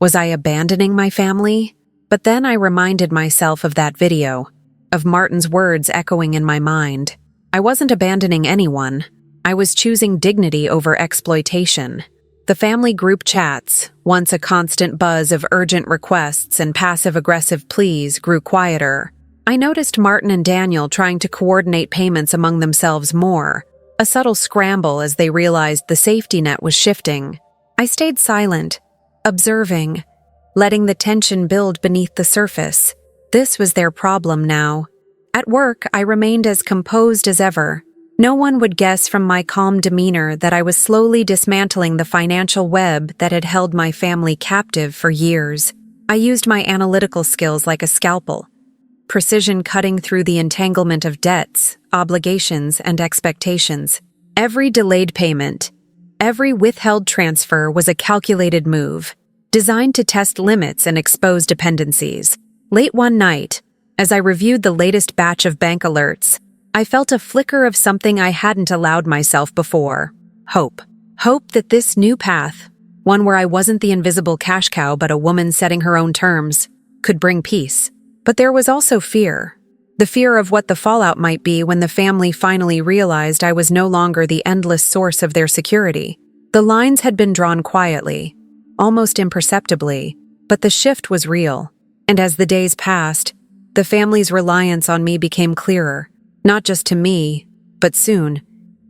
Was I abandoning my family? But then I reminded myself of that video, of Martin's words echoing in my mind. I wasn't abandoning anyone. I was choosing dignity over exploitation. The family group chats, once a constant buzz of urgent requests and passive-aggressive pleas, grew quieter. I noticed Martin and Daniel trying to coordinate payments among themselves more, a subtle scramble as they realized the safety net was shifting. I stayed silent, observing, letting the tension build beneath the surface. This was their problem now. At work, I remained as composed as ever. No one would guess from my calm demeanor that I was slowly dismantling the financial web that had held my family captive for years. I used my analytical skills like a scalpel, precision cutting through the entanglement of debts, obligations, and expectations. Every delayed payment, every withheld transfer was a calculated move, designed to test limits and expose dependencies. Late one night, as I reviewed the latest batch of bank alerts, I felt a flicker of something I hadn't allowed myself before. Hope. Hope that this new path, one where I wasn't the invisible cash cow but a woman setting her own terms, could bring peace. But there was also fear. The fear of what the fallout might be when the family finally realized I was no longer the endless source of their security. The lines had been drawn quietly, almost imperceptibly, but the shift was real. And as the days passed, the family's reliance on me became clearer. Not just to me, but soon,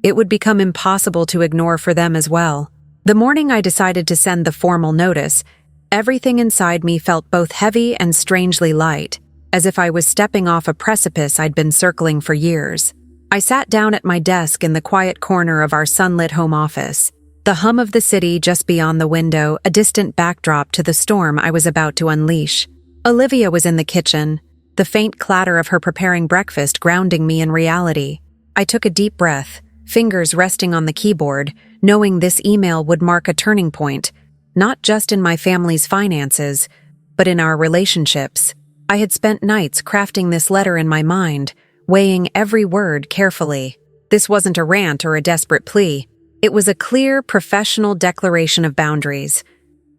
it would become impossible to ignore for them as well. The morning I decided to send the formal notice, everything inside me felt both heavy and strangely light, as if I was stepping off a precipice I'd been circling for years. I sat down at my desk in the quiet corner of our sunlit home office, the hum of the city just beyond the window, a distant backdrop to the storm I was about to unleash. Olivia was in the kitchen, the faint clatter of her preparing breakfast grounding me in reality. I took a deep breath, fingers resting on the keyboard, knowing this email would mark a turning point, not just in my family's finances, but in our relationships. I had spent nights crafting this letter in my mind, weighing every word carefully. This wasn't a rant or a desperate plea. It was a clear, professional declaration of boundaries.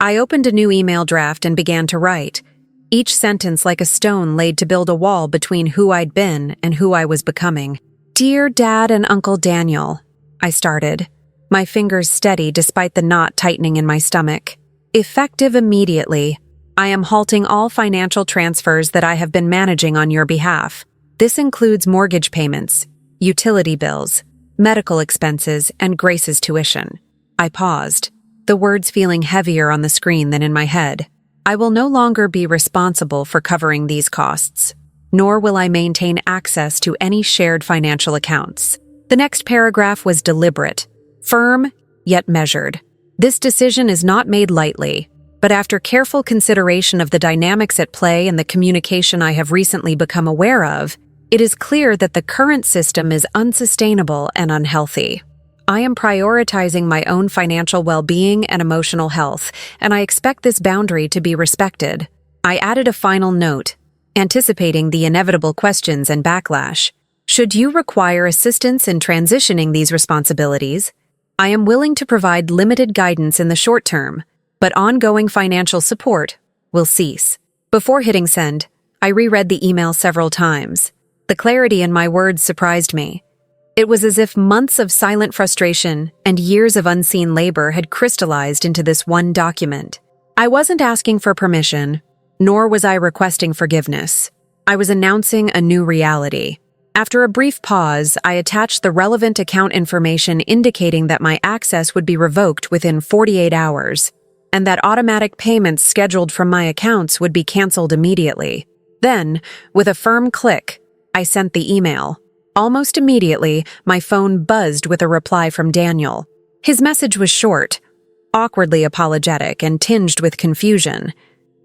I opened a new email draft and began to write, each sentence like a stone laid to build a wall between who I'd been and who I was becoming. "Dear Dad and Uncle Daniel," I started, my fingers steady despite the knot tightening in my stomach. "Effective immediately, I am halting all financial transfers that I have been managing on your behalf. This includes mortgage payments, utility bills, medical expenses, and Grace's tuition." I paused, the words feeling heavier on the screen than in my head. "I will no longer be responsible for covering these costs, nor will I maintain access to any shared financial accounts." The next paragraph was deliberate, firm, yet measured. "This decision is not made lightly, but after careful consideration of the dynamics at play and the communication I have recently become aware of, it is clear that the current system is unsustainable and unhealthy. I am prioritizing my own financial well-being and emotional health, and I expect this boundary to be respected." I added a final note, anticipating the inevitable questions and backlash. "Should you require assistance in transitioning these responsibilities, I am willing to provide limited guidance in the short term, but ongoing financial support will cease." Before hitting send, I reread the email several times. The clarity in my words surprised me. It was as if months of silent frustration and years of unseen labor had crystallized into this one document. I wasn't asking for permission, nor was I requesting forgiveness. I was announcing a new reality. After a brief pause, I attached the relevant account information indicating that my access would be revoked within 48 hours, and that automatic payments scheduled from my accounts would be canceled immediately. Then, with a firm click, I sent the email. Almost immediately, my phone buzzed with a reply from Daniel. His message was short, awkwardly apologetic, and tinged with confusion.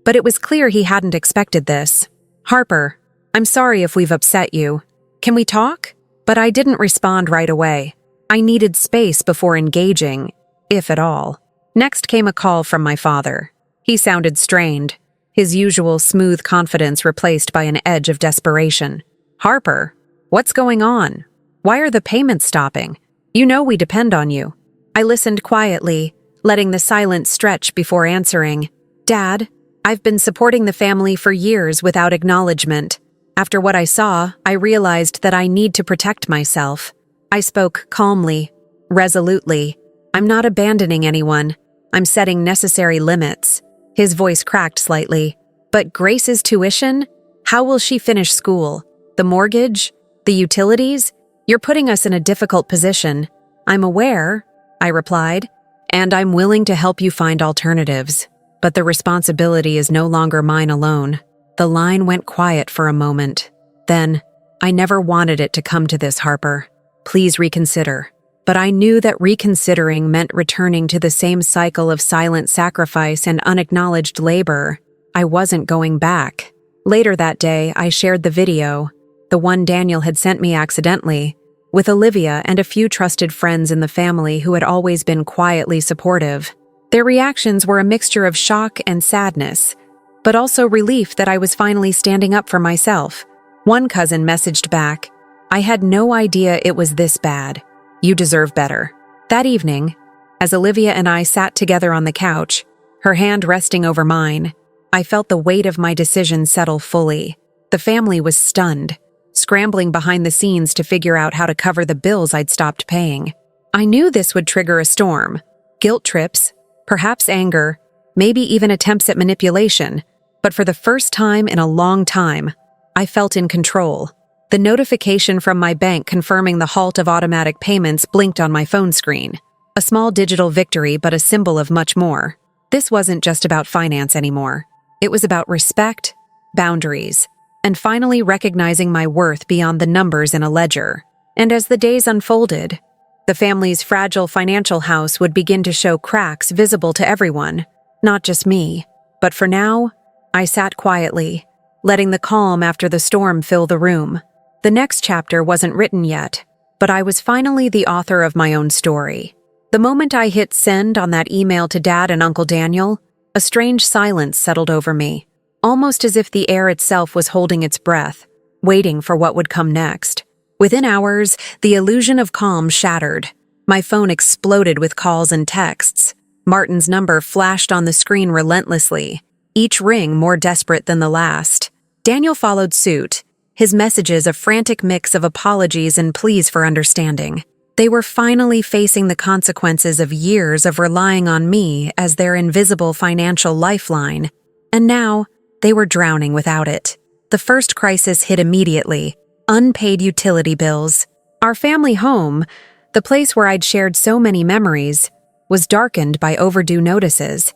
But it was clear he hadn't expected this. "Harper, I'm sorry if we've upset you. Can we talk?" But I didn't respond right away. I needed space before engaging, if at all. Next came a call from my father. He sounded strained. his usual smooth confidence replaced by an edge of desperation. "Harper, what's going on? Why are the payments stopping? You know we depend on you." I listened quietly, letting the silence stretch before answering. "Dad, I've been supporting the family for years without acknowledgement. After what I saw, I realized that I need to protect myself." I spoke calmly, resolutely. "I'm not abandoning anyone. I'm setting necessary limits." His voice cracked slightly. "But Grace's tuition? How will she finish school? The mortgage? The utilities? You're putting us in a difficult position." "I'm aware," I replied, "and I'm willing to help you find alternatives. But the responsibility is no longer mine alone." The line went quiet for a moment. Then, "I never wanted it to come to this, Harper. Please reconsider." But I knew that reconsidering meant returning to the same cycle of silent sacrifice and unacknowledged labor. I wasn't going back. Later that day, I shared the video, the one Daniel had sent me accidentally, with Olivia and a few trusted friends in the family who had always been quietly supportive. Their reactions were a mixture of shock and sadness, but also relief that I was finally standing up for myself. One cousin messaged back, "I had no idea it was this bad. You deserve better." That evening, as Olivia and I sat together on the couch, her hand resting over mine, I felt the weight of my decision settle fully. The family was stunned, scrambling behind the scenes to figure out how to cover the bills I'd stopped paying. I knew this would trigger a storm, guilt trips, perhaps anger, maybe even attempts at manipulation, but for the first time in a long time, I felt in control. The notification from my bank confirming the halt of automatic payments blinked on my phone screen. A small digital victory, but a symbol of much more. This wasn't just about finance anymore. It was about respect, boundaries, and finally recognizing my worth beyond the numbers in a ledger. And as the days unfolded, the family's fragile financial house would begin to show cracks visible to everyone, not just me. But for now, I sat quietly, letting the calm after the storm fill the room. The next chapter wasn't written yet, but I was finally the author of my own story. The moment I hit send on that email to Dad and Uncle Daniel, a strange silence settled over me, almost as if the air itself was holding its breath, waiting for what would come next. Within hours, the illusion of calm shattered. My phone exploded with calls and texts. Martin's number flashed on the screen relentlessly, each ring more desperate than the last. Daniel followed suit, his messages a frantic mix of apologies and pleas for understanding. They were finally facing the consequences of years of relying on me as their invisible financial lifeline, and now they were drowning without it. The first crisis hit immediately: unpaid utility bills. Our family home, the place where I'd shared so many memories, was darkened by overdue notices.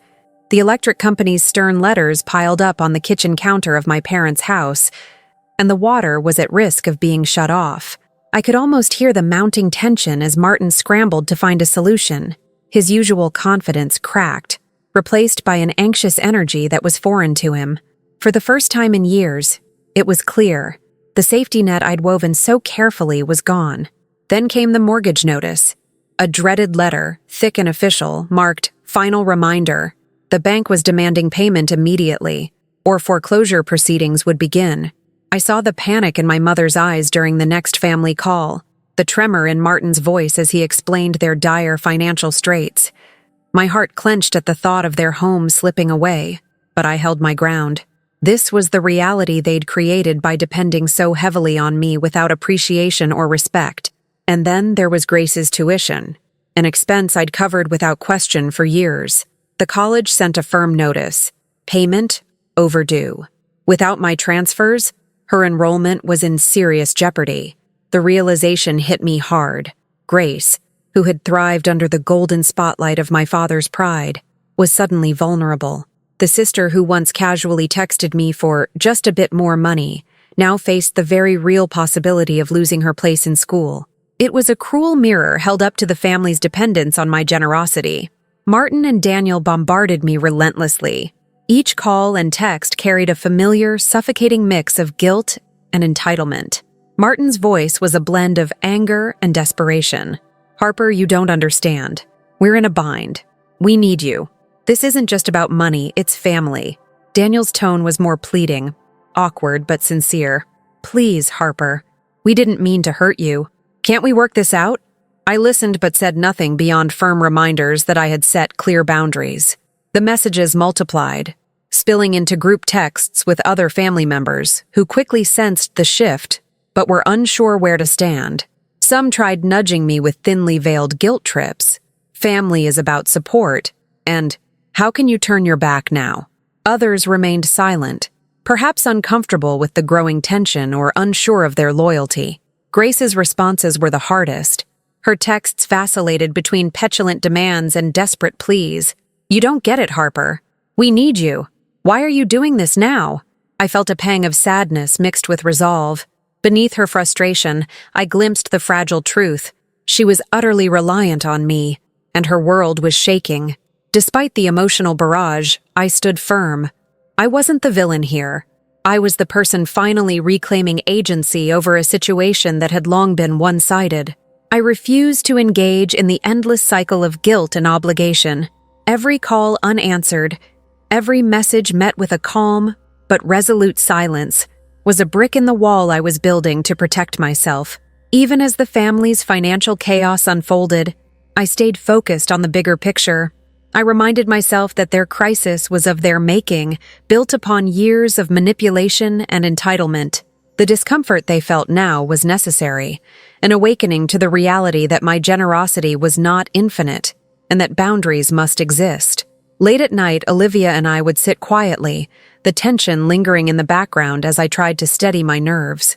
The electric company's stern letters piled up on the kitchen counter of my parents' house, and the water was at risk of being shut off. I could almost hear the mounting tension as Martin scrambled to find a solution. His usual confidence cracked, replaced by an anxious energy that was foreign to him. For the first time in years, it was clear. The safety net I'd woven so carefully was gone. Then came the mortgage notice, a dreaded letter, thick and official, marked "Final Reminder." The bank was demanding payment immediately, or foreclosure proceedings would begin. I saw the panic in my mother's eyes during the next family call, the tremor in Martin's voice as he explained their dire financial straits. My heart clenched at the thought of their home slipping away, but I held my ground. This was the reality they'd created by depending so heavily on me without appreciation or respect. And then there was Grace's tuition, an expense I'd covered without question for years. The college sent a firm notice: payment overdue. Without my transfers, her enrollment was in serious jeopardy. The realization hit me hard. Grace, who had thrived under the golden spotlight of my father's pride, was suddenly vulnerable. The sister who once casually texted me for just a bit more money now faced the very real possibility of losing her place in school. It was a cruel mirror held up to the family's dependence on my generosity. Martin and Daniel bombarded me relentlessly. Each call and text carried a familiar, suffocating mix of guilt and entitlement. Martin's voice was a blend of anger and desperation. "Harper, you don't understand. We're in a bind. We need you. This isn't just about money, it's family. Daniel's tone was more pleading, awkward but sincere. "Please, Harper. We didn't mean to hurt you. Can't we work this out?" I listened but said nothing beyond firm reminders that I had set clear boundaries. The messages multiplied, spilling into group texts with other family members who quickly sensed the shift but were unsure where to stand. Some tried nudging me with thinly veiled guilt trips. "Family is about support," and "How can you turn your back now?" Others remained silent, perhaps uncomfortable with the growing tension or unsure of their loyalty. Grace's responses were the hardest. Her texts vacillated between petulant demands and desperate pleas. "You don't get it, Harper. We need you. Why are you doing this now?" I felt a pang of sadness mixed with resolve. Beneath her frustration, I glimpsed the fragile truth. She was utterly reliant on me, and her world was shaking. Despite the emotional barrage, I stood firm. I wasn't the villain here. I was the person finally reclaiming agency over a situation that had long been one-sided. I refused to engage in the endless cycle of guilt and obligation. Every call unanswered, every message met with a calm but resolute silence, was a brick in the wall I was building to protect myself. Even as the family's financial chaos unfolded, I stayed focused on the bigger picture. I reminded myself that their crisis was of their making, built upon years of manipulation and entitlement. The discomfort they felt now was necessary, an awakening to the reality that my generosity was not infinite, and that boundaries must exist. Late at night, Olivia and I would sit quietly, the tension lingering in the background as I tried to steady my nerves.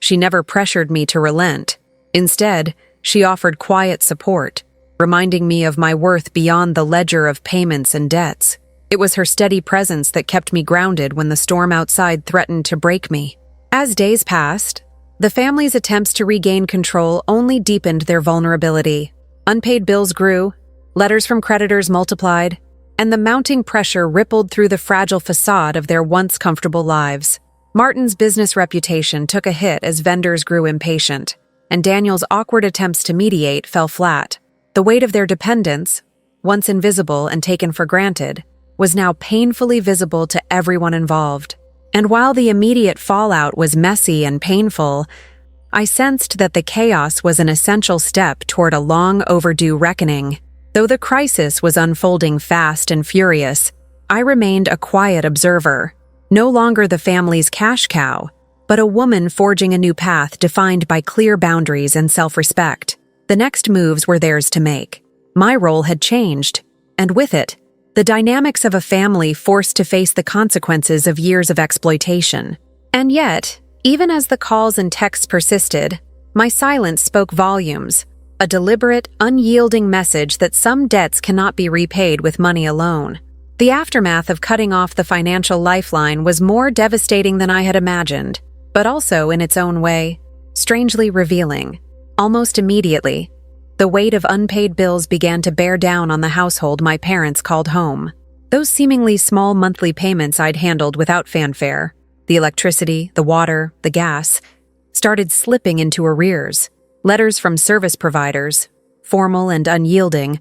She never pressured me to relent. Instead, she offered quiet support, reminding me of my worth beyond the ledger of payments and debts. It was her steady presence that kept me grounded when the storm outside threatened to break me. As days passed, the family's attempts to regain control only deepened their vulnerability. Unpaid bills grew, letters from creditors multiplied, and the mounting pressure rippled through the fragile facade of their once comfortable lives. Martin's business reputation took a hit as vendors grew impatient, and Daniel's awkward attempts to mediate fell flat. The weight of their dependence, once invisible and taken for granted, was now painfully visible to everyone involved. And while the immediate fallout was messy and painful, I sensed that the chaos was an essential step toward a long overdue reckoning. Though the crisis was unfolding fast and furious, I remained a quiet observer, no longer the family's cash cow, but a woman forging a new path defined by clear boundaries and self-respect. The next moves were theirs to make. My role had changed, and with it, the dynamics of a family forced to face the consequences of years of exploitation. And yet, even as the calls and texts persisted, my silence spoke volumes, a deliberate, unyielding message that some debts cannot be repaid with money alone. The aftermath of cutting off the financial lifeline was more devastating than I had imagined, but also, in its own way, strangely revealing. Almost immediately, the weight of unpaid bills began to bear down on the household my parents called home. Those seemingly small monthly payments I'd handled without fanfare, the electricity, the water, the gas, started slipping into arrears. Letters from service providers, formal and unyielding,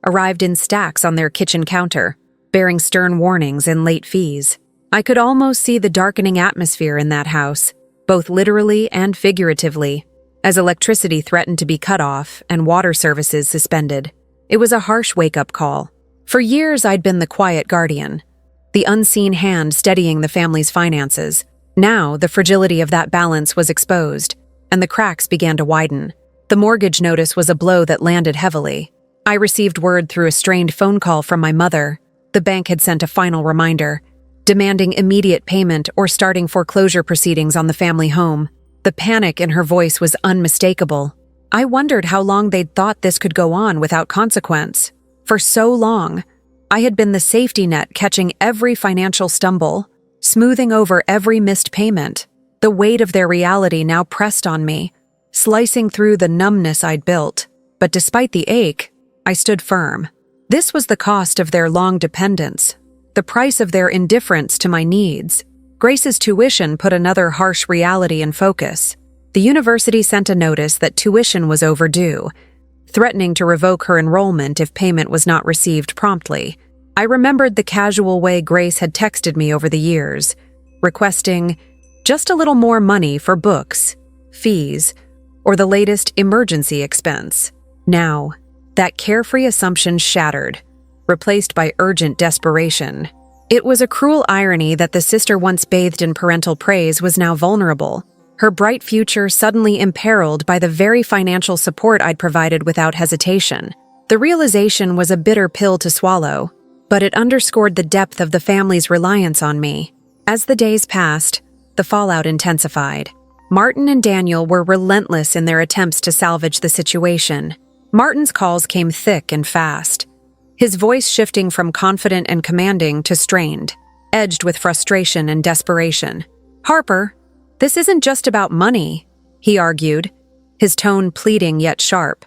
arrived in stacks on their kitchen counter, bearing stern warnings and late fees. I could almost see the darkening atmosphere in that house, both literally and figuratively, as electricity threatened to be cut off and water services suspended. It was a harsh wake-up call. For years, I'd been the quiet guardian, the unseen hand steadying the family's finances. Now, the fragility of that balance was exposed, and the cracks began to widen. The mortgage notice was a blow that landed heavily. I received word through a strained phone call from my mother. The bank had sent a final reminder, demanding immediate payment or starting foreclosure proceedings on the family home. The panic in her voice was unmistakable. I wondered how long they'd thought this could go on without consequence. For so long, I had been the safety net catching every financial stumble, smoothing over every missed payment. The weight of their reality now pressed on me, slicing through the numbness I'd built. But despite the ache, I stood firm. This was the cost of their long dependence, the price of their indifference to my needs. Grace's tuition put another harsh reality in focus. The university sent a notice that tuition was overdue, threatening to revoke her enrollment if payment was not received promptly. I remembered the casual way Grace had texted me over the years, requesting just a little more money for books, fees, or the latest emergency expense. Now, that carefree assumption shattered, replaced by urgent desperation. It was a cruel irony that the sister once bathed in parental praise was now vulnerable, her bright future suddenly imperiled by the very financial support I'd provided without hesitation. The realization was a bitter pill to swallow, but it underscored the depth of the family's reliance on me. As the days passed, the fallout intensified. Martin and Daniel were relentless in their attempts to salvage the situation. Martin's calls came thick and fast, his voice shifting from confident and commanding to strained, edged with frustration and desperation. "Harper, this isn't just about money," he argued, his tone pleading yet sharp.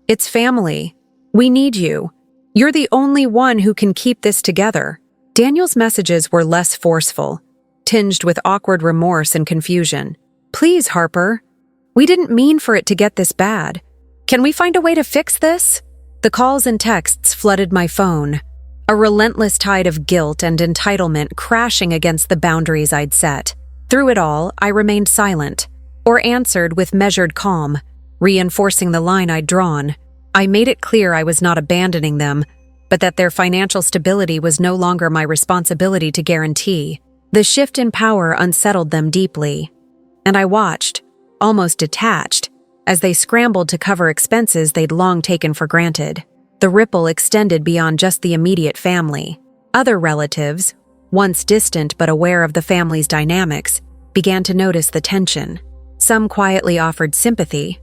"It's family. We need you. You're the only one who can keep this together." Daniel's messages were less forceful, tinged with awkward remorse and confusion. "Please, Harper. We didn't mean for it to get this bad. Can we find a way to fix this?" The calls and texts flooded my phone, a relentless tide of guilt and entitlement crashing against the boundaries I'd set. Through it all, I remained silent, or answered with measured calm, reinforcing the line I'd drawn. I made it clear I was not abandoning them, but that their financial stability was no longer my responsibility to guarantee. The shift in power unsettled them deeply, and I watched, almost detached, as they scrambled to cover expenses they'd long taken for granted. The ripple extended beyond just the immediate family. Other relatives, once distant but aware of the family's dynamics, began to notice the tension. Some quietly offered sympathy,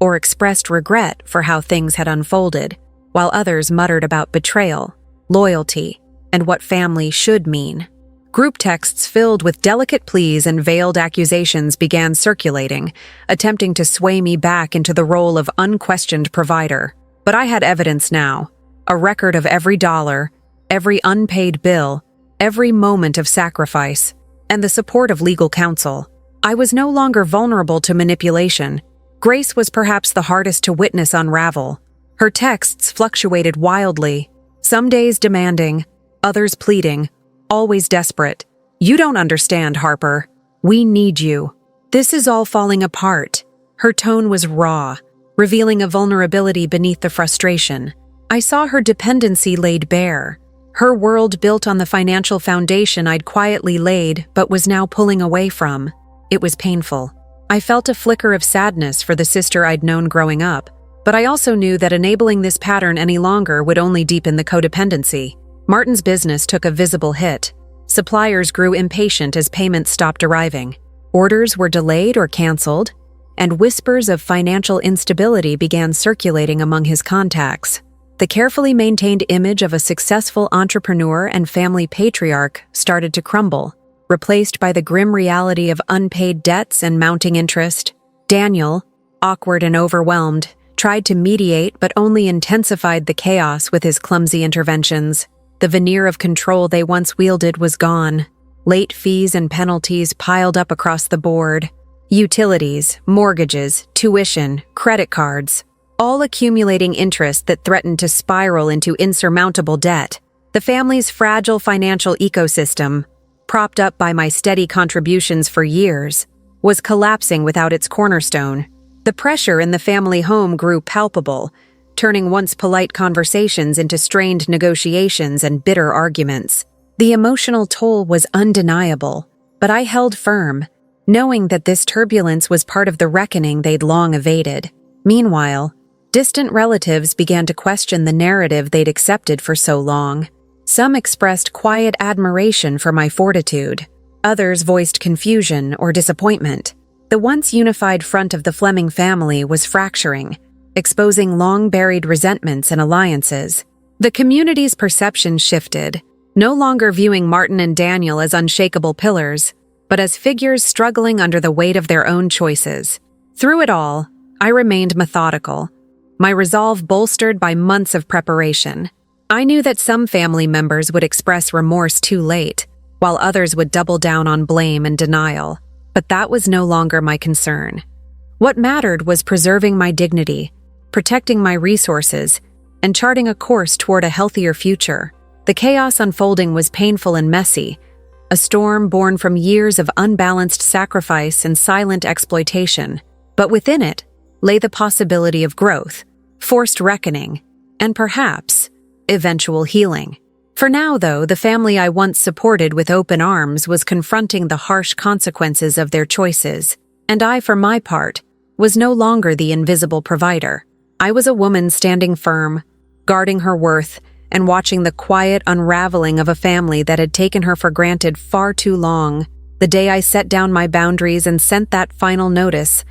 or expressed regret for how things had unfolded, while others muttered about betrayal, loyalty, and what family should mean. Group texts filled with delicate pleas and veiled accusations began circulating, attempting to sway me back into the role of unquestioned provider. But I had evidence now, a record of every dollar, every unpaid bill, every moment of sacrifice, and the support of legal counsel. I was no longer vulnerable to manipulation. Grace was perhaps the hardest to witness unravel. Her texts fluctuated wildly, some days demanding, others pleading, always desperate. "You don't understand, Harper. We need you. This is all falling apart." Her tone was raw, revealing a vulnerability beneath the frustration. I saw her dependency laid bare, her world built on the financial foundation I'd quietly laid but was now pulling away from. It was painful. I felt a flicker of sadness for the sister I'd known growing up, but I also knew that enabling this pattern any longer would only deepen the codependency. Martin's business took a visible hit. Suppliers grew impatient as payments stopped arriving. Orders were delayed or canceled, and whispers of financial instability began circulating among his contacts. The carefully maintained image of a successful entrepreneur and family patriarch started to crumble, replaced by the grim reality of unpaid debts and mounting interest. Daniel, awkward and overwhelmed, tried to mediate but only intensified the chaos with his clumsy interventions. The veneer of control they once wielded was gone. Late fees and penalties piled up across the board. Utilities, mortgages, tuition, credit cards, all accumulating interest that threatened to spiral into insurmountable debt. The family's fragile financial ecosystem, propped up by my steady contributions for years, was collapsing without its cornerstone. The pressure in the family home grew palpable, turning once polite conversations into strained negotiations and bitter arguments. The emotional toll was undeniable, but I held firm, knowing that this turbulence was part of the reckoning they'd long evaded. Meanwhile, distant relatives began to question the narrative they'd accepted for so long. Some expressed quiet admiration for my fortitude. Others voiced confusion or disappointment. The once unified front of the Fleming family was fracturing, exposing long-buried resentments and alliances. The community's perception shifted, no longer viewing Martin and Daniel as unshakable pillars, but as figures struggling under the weight of their own choices. Through it all, I remained methodical, my resolve bolstered by months of preparation. I knew that some family members would express remorse too late, while others would double down on blame and denial. But that was no longer my concern. What mattered was preserving my dignity, protecting my resources, and charting a course toward a healthier future. The chaos unfolding was painful and messy, a storm born from years of unbalanced sacrifice and silent exploitation. But within it lay the possibility of growth, forced reckoning, and perhaps eventual healing. For now, though, the family I once supported with open arms was confronting the harsh consequences of their choices, and I, for my part, was no longer the invisible provider. I was a woman standing firm, guarding her worth, and watching the quiet unraveling of a family that had taken her for granted far too long. The day I set down my boundaries and sent that final notice,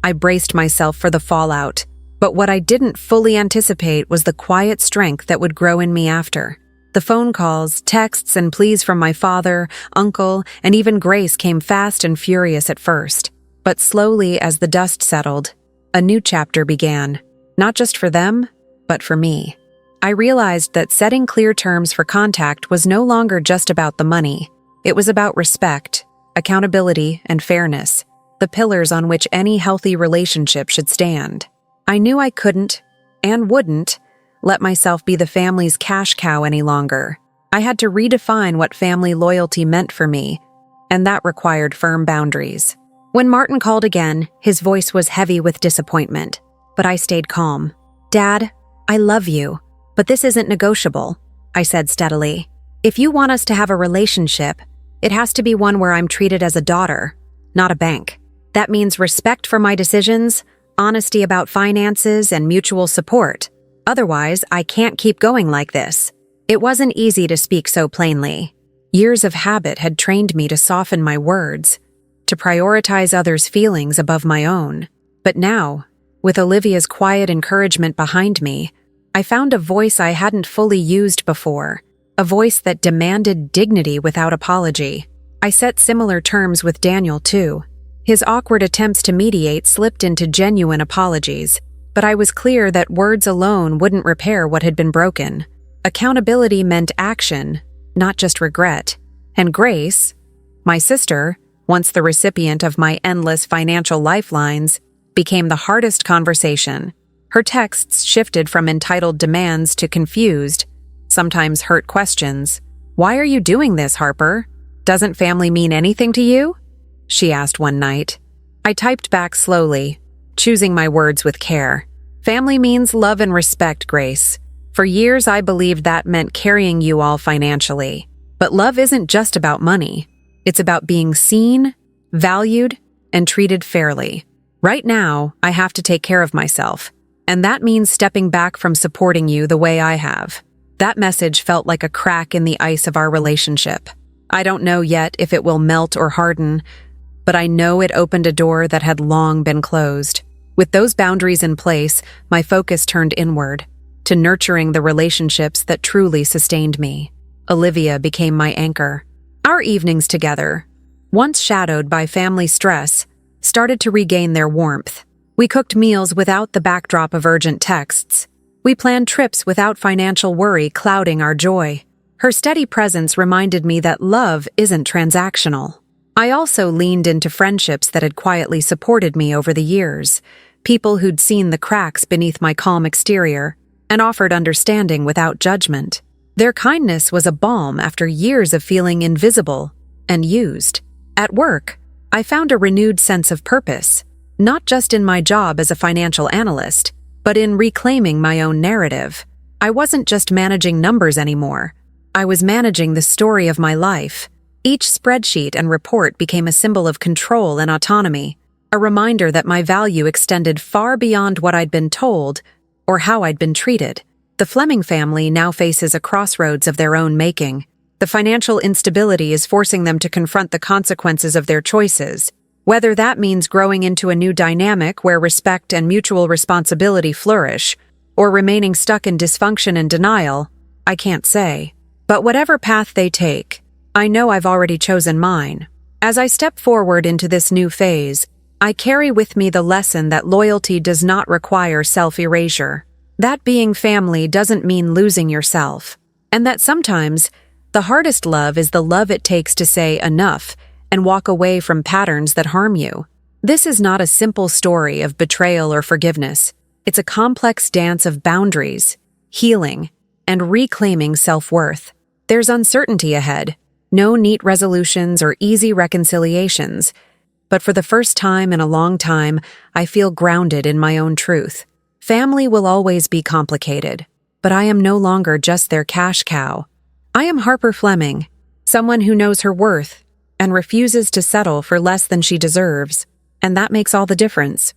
I braced myself for the fallout. But what I didn't fully anticipate was the quiet strength that would grow in me after. The phone calls, texts, and pleas from my father, uncle, and even Grace came fast and furious at first. But slowly, as the dust settled, a new chapter began. Not just for them, but for me. I realized that setting clear terms for contact was no longer just about the money. It was about respect, accountability, and fairness, the pillars on which any healthy relationship should stand. I knew I couldn't, and wouldn't, let myself be the family's cash cow any longer. I had to redefine what family loyalty meant for me, and that required firm boundaries. When Martin called again, his voice was heavy with disappointment, but I stayed calm. "Dad, I love you, but this isn't negotiable," I said steadily. "If you want us to have a relationship, it has to be one where I'm treated as a daughter, not a bank. That means respect for my decisions, honesty about finances, and mutual support. Otherwise, I can't keep going like this." It wasn't easy to speak so plainly. Years of habit had trained me to soften my words, to prioritize others' feelings above my own. But now, with Olivia's quiet encouragement behind me, I found a voice I hadn't fully used before, a voice that demanded dignity without apology. I set similar terms with Daniel, too. His awkward attempts to mediate slipped into genuine apologies, but I was clear that words alone wouldn't repair what had been broken. Accountability meant action, not just regret. And Grace, my sister, once the recipient of my endless financial lifelines, became the hardest conversation. Her texts shifted from entitled demands to confused, sometimes hurt questions. "Why are you doing this, Harper? Doesn't family mean anything to you?" she asked one night. I typed back slowly, choosing my words with care. "Family means love and respect, Grace. For years I believed that meant carrying you all financially. But love isn't just about money. It's about being seen, valued, and treated fairly. Right now, I have to take care of myself, and that means stepping back from supporting you the way I have." That message felt like a crack in the ice of our relationship. I don't know yet if it will melt or harden, but I know it opened a door that had long been closed. With those boundaries in place, my focus turned inward, to nurturing the relationships that truly sustained me. Olivia became my anchor. Our evenings together, once shadowed by family stress, started to regain their warmth. We cooked meals without the backdrop of urgent texts. We planned trips without financial worry clouding our joy. Her steady presence reminded me that love isn't transactional. I also leaned into friendships that had quietly supported me over the years, people who'd seen the cracks beneath my calm exterior and offered understanding without judgment. Their kindness was a balm after years of feeling invisible and used. At work, I found a renewed sense of purpose, not just in my job as a financial analyst, but in reclaiming my own narrative. I wasn't just managing numbers anymore. I was managing the story of my life. Each spreadsheet and report became a symbol of control and autonomy, a reminder that my value extended far beyond what I'd been told or how I'd been treated. The Fleming family now faces a crossroads of their own making. The financial instability is forcing them to confront the consequences of their choices. Whether that means growing into a new dynamic where respect and mutual responsibility flourish, or remaining stuck in dysfunction and denial, I can't say. But whatever path they take, I know I've already chosen mine. As I step forward into this new phase, I carry with me the lesson that loyalty does not require self-erasure. That being family doesn't mean losing yourself. And that sometimes, the hardest love is the love it takes to say enough and walk away from patterns that harm you. This is not a simple story of betrayal or forgiveness. It's a complex dance of boundaries, healing, and reclaiming self-worth. There's uncertainty ahead, no neat resolutions or easy reconciliations. But for the first time in a long time, I feel grounded in my own truth. Family will always be complicated, but I am no longer just their cash cow. I am Harper Fleming, someone who knows her worth and refuses to settle for less than she deserves, and that makes all the difference.